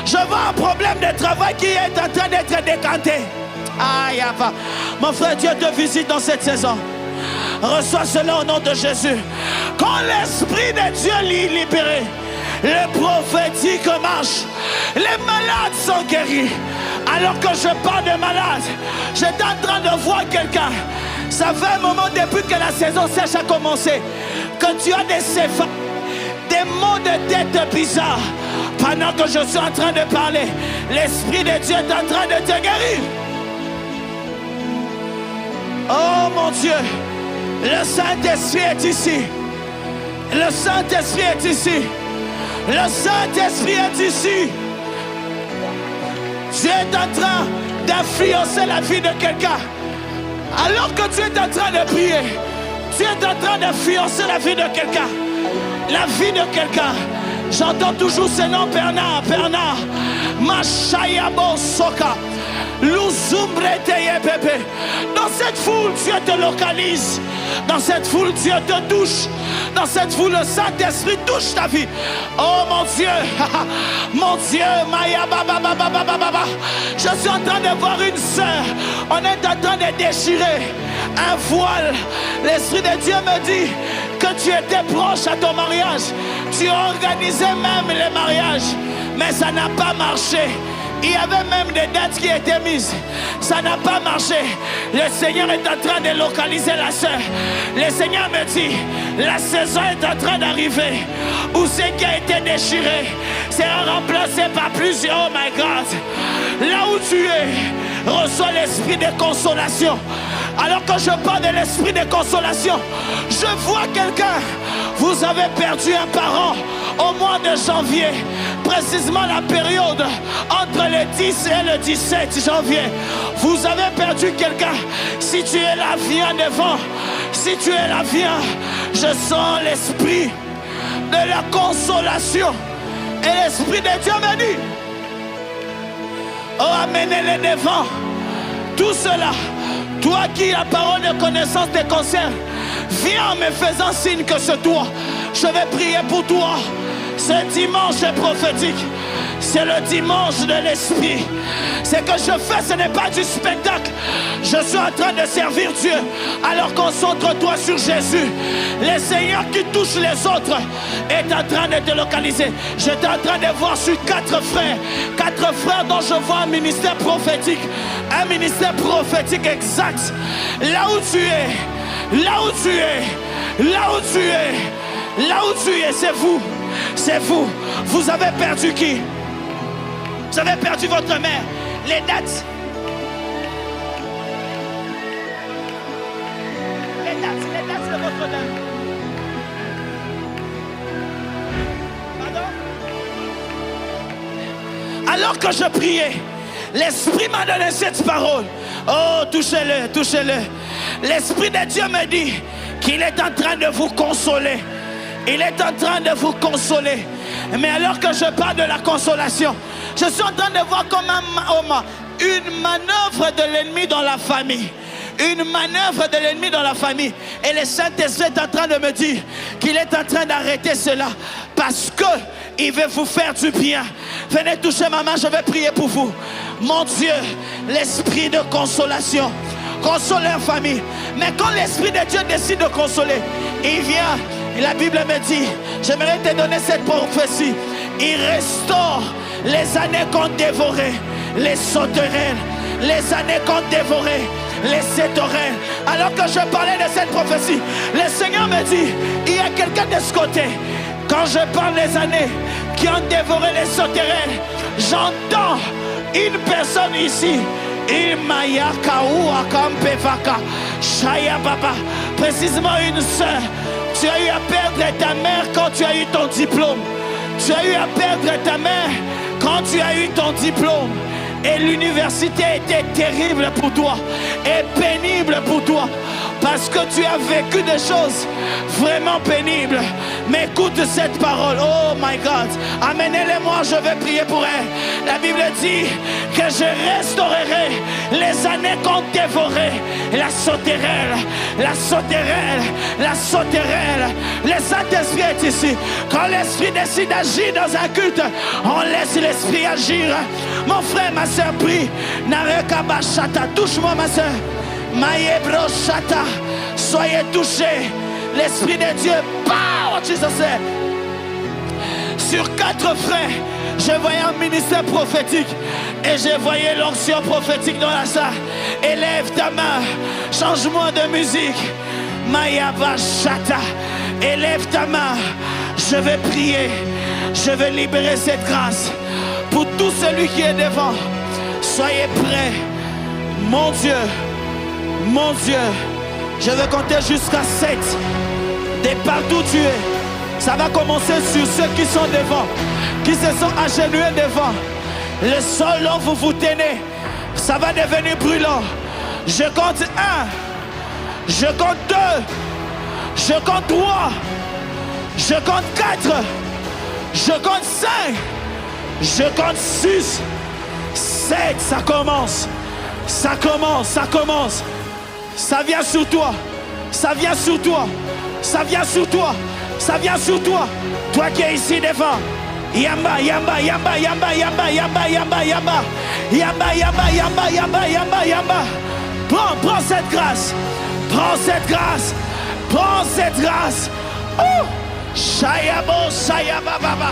je vois un problème de travail qui est en train d'être décanté. Aïe, mon frère, Dieu te visite dans cette saison. Reçois cela au nom de Jésus. Quand l'Esprit de Dieu est libéré, le prophétique marche. Les malades sont guéris. Alors que je parle de malades, j'étais en train de voir quelqu'un. Ça fait un moment depuis que la saison sèche a commencé, que tu as des céphales, des maux de tête bizarres. Pendant que je suis en train de parler, l'Esprit de Dieu est en train de te guérir. Oh mon Dieu, le Saint-Esprit est ici. Le Saint-Esprit est ici. Le Saint-Esprit est ici. Dieu est en train d'influencer la vie de quelqu'un. Alors que tu es en train de prier, tu es en train d'influencer la vie de quelqu'un. La vie de quelqu'un. J'entends toujours ce nom, Bernard. Bernard. Machayabo Soka. Dans cette foule, Dieu te localise. Dans cette foule, Dieu te touche. Dans cette foule, le Saint-Esprit touche ta vie. Oh mon Dieu, mon Dieu, Maya Baba Baba Baba Baba. Je suis en train de voir une sœur. On est en train de déchirer un voile. L'Esprit de Dieu me dit que tu étais proche à ton mariage. Tu organisais même les mariages, mais ça n'a pas marché. Il y avait même des dates qui étaient mises. Ça n'a pas marché. Le Seigneur est en train de localiser la sœur. Le Seigneur me dit, la saison est en train d'arriver. Où c'est qui a été déchiré sera remplacé par plusieurs. Oh my God. Là où tu es, reçois l'esprit de consolation. Alors que je parle de l'esprit de consolation, je vois quelqu'un. Vous avez perdu un parent au mois de janvier. Précisément la période entre le 10 et le 17 janvier. Vous avez perdu quelqu'un. Si tu es là, viens devant. Si tu es là, viens. Je sens l'esprit de la consolation. Et l'esprit de Dieu me dit, oh, amenez-les devant. Tout cela, toi qui la parole de connaissance te concerne, viens en me faisant signe que c'est toi. Je vais prier pour toi. Ce dimanche est prophétique. C'est le dimanche de l'esprit. Ce que je fais, ce n'est pas du spectacle. Je suis en train de servir Dieu. Alors concentre-toi sur Jésus. Le Seigneur qui touche les autres est en train de te localiser. J'étais en train de voir sur 4 frères. 4 frères dont je vois un ministère prophétique. Un ministère prophétique exact. Là où tu es. Là où tu es. Là où tu es. Là où tu es, c'est vous. C'est vous. Vous avez perdu qui? Vous avez perdu votre mère. Les dates. Les dates de votre mère. Pardon? Alors que je priais, l'Esprit m'a donné cette parole. Oh, touchez-le, touchez-le. L'Esprit de Dieu me dit qu'il est en train de vous consoler. Il est en train de vous consoler. Mais alors que je parle de la consolation, je suis en train de voir comme une manœuvre de l'ennemi dans la famille. Une manœuvre de l'ennemi dans la famille. Et le Saint-Esprit est en train de me dire qu'il est en train d'arrêter cela. Parce qu'il veut vous faire du bien. Venez toucher ma main, je vais prier pour vous. Mon Dieu, l'esprit de consolation. Consoler en famille. Mais quand l'Esprit de Dieu décide de consoler, il vient. La Bible me dit, j'aimerais te donner cette prophétie. Il restaure les années qu'on dévorait, les sauterelles. Les années qu'on dévorait, les sauterelles. Alors que je parlais de cette prophétie, le Seigneur me dit, il y a quelqu'un de ce côté. Quand je parle des années qui ont dévoré les sauterelles, j'entends une personne ici. Précisément une sœur. Tu as eu à perdre ta mère quand tu as eu ton diplôme. Tu as eu à perdre ta mère quand tu as eu ton diplôme. Et l'université était terrible pour toi et pénible pour toi. Parce que tu as vécu des choses vraiment pénibles. Mais écoute cette parole. Oh my God. Amenez-les-moi, je vais prier pour elle. La Bible dit que je restaurerai les années qu'on dévorait. La sauterelle, la sauterelle, la sauterelle. Le Saint-Esprit est ici. Quand l'Esprit décide d'agir dans un culte, on laisse l'Esprit agir. Mon frère, ma soeur, prie. Narekabashata, touche-moi ma soeur. Maïebro Chata, soyez touchés. L'Esprit de Dieu, power, Jesus said. Sur 4 frères, je voyais un ministère prophétique et je voyais l'onction prophétique dans la salle. Élève ta main, change-moi de musique. Maïaba Chata, élève ta main. Je vais prier, je vais libérer cette grâce pour tout celui qui est devant. Soyez prêts, mon Dieu. Mon Dieu, je vais compter jusqu'à 7. De partout où tu es, ça va commencer sur ceux qui sont devant, qui se sont agenouillés devant. Le sol dont vous vous tenez, ça va devenir brûlant. Je compte 1, je compte 2, je compte 3, je compte 4, je compte 5, je compte 6, 7, ça commence. Ça commence, ça commence. Ça vient sur toi, ça vient sur toi, ça vient sur toi, ça vient sur toi. Toi qui es ici devant. Yamba, yamba, yamba, yamba, yamba, yamba, yamba, yamba. Yamba, yamba, yamba, yamba, yamba, yamba. Prends cette grâce. Prends cette grâce. Prends cette grâce. Oh! Shayabo, shayababa.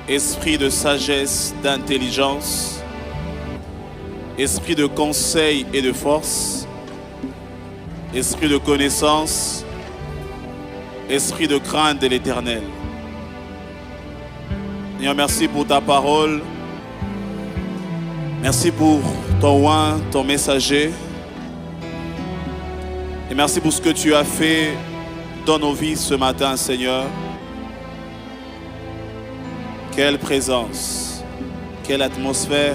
Esprit de sagesse, d'intelligence, esprit de conseil et de force, esprit de connaissance, esprit de crainte de l'Éternel. Seigneur, merci pour ta parole. Merci pour ton oint, ton messager. Et merci pour ce que tu as fait dans nos vies ce matin, Seigneur. Quelle présence, quelle atmosphère.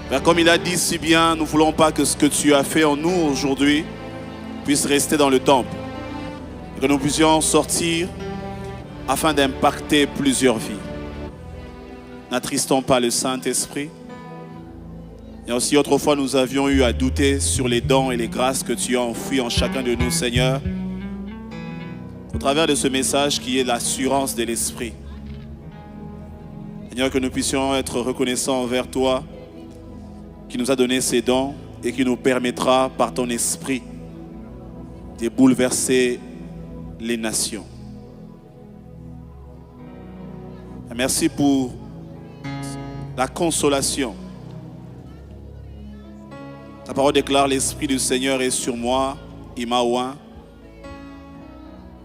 Père, comme il a dit si bien, nous ne voulons pas que ce que tu as fait en nous aujourd'hui puisse rester dans le temple. Et que nous puissions sortir afin d'impacter plusieurs vies. N'attristons pas le Saint-Esprit. Et aussi autrefois nous avions eu à douter sur les dons et les grâces que tu as enfouis en chacun de nous, Seigneur. Au travers de ce message qui est l'assurance de l'Esprit. Seigneur, que nous puissions être reconnaissants envers toi, qui nous a donné ces dons et qui nous permettra par ton Esprit de bouleverser les nations. Merci pour la consolation. La parole déclare, l'Esprit du Seigneur est sur moi, il m'a oint.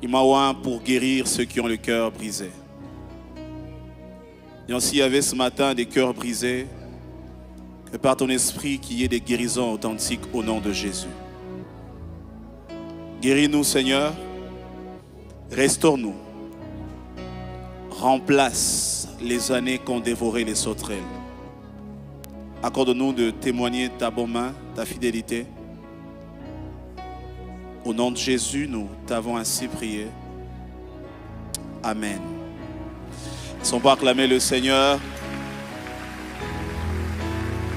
Il m'a oint pour guérir ceux qui ont le cœur brisé. Et s'il y avait ce matin des cœurs brisés, que par ton esprit qu'il y ait des guérisons authentiques au nom de Jésus. Guéris-nous, Seigneur. Restaure-nous. Remplace les années qu'ont dévoré les sauterelles. Accorde-nous de témoigner ta bonne main, ta fidélité. Au nom de Jésus, nous t'avons ainsi prié. Amen. Ils sont pas acclamer le Seigneur.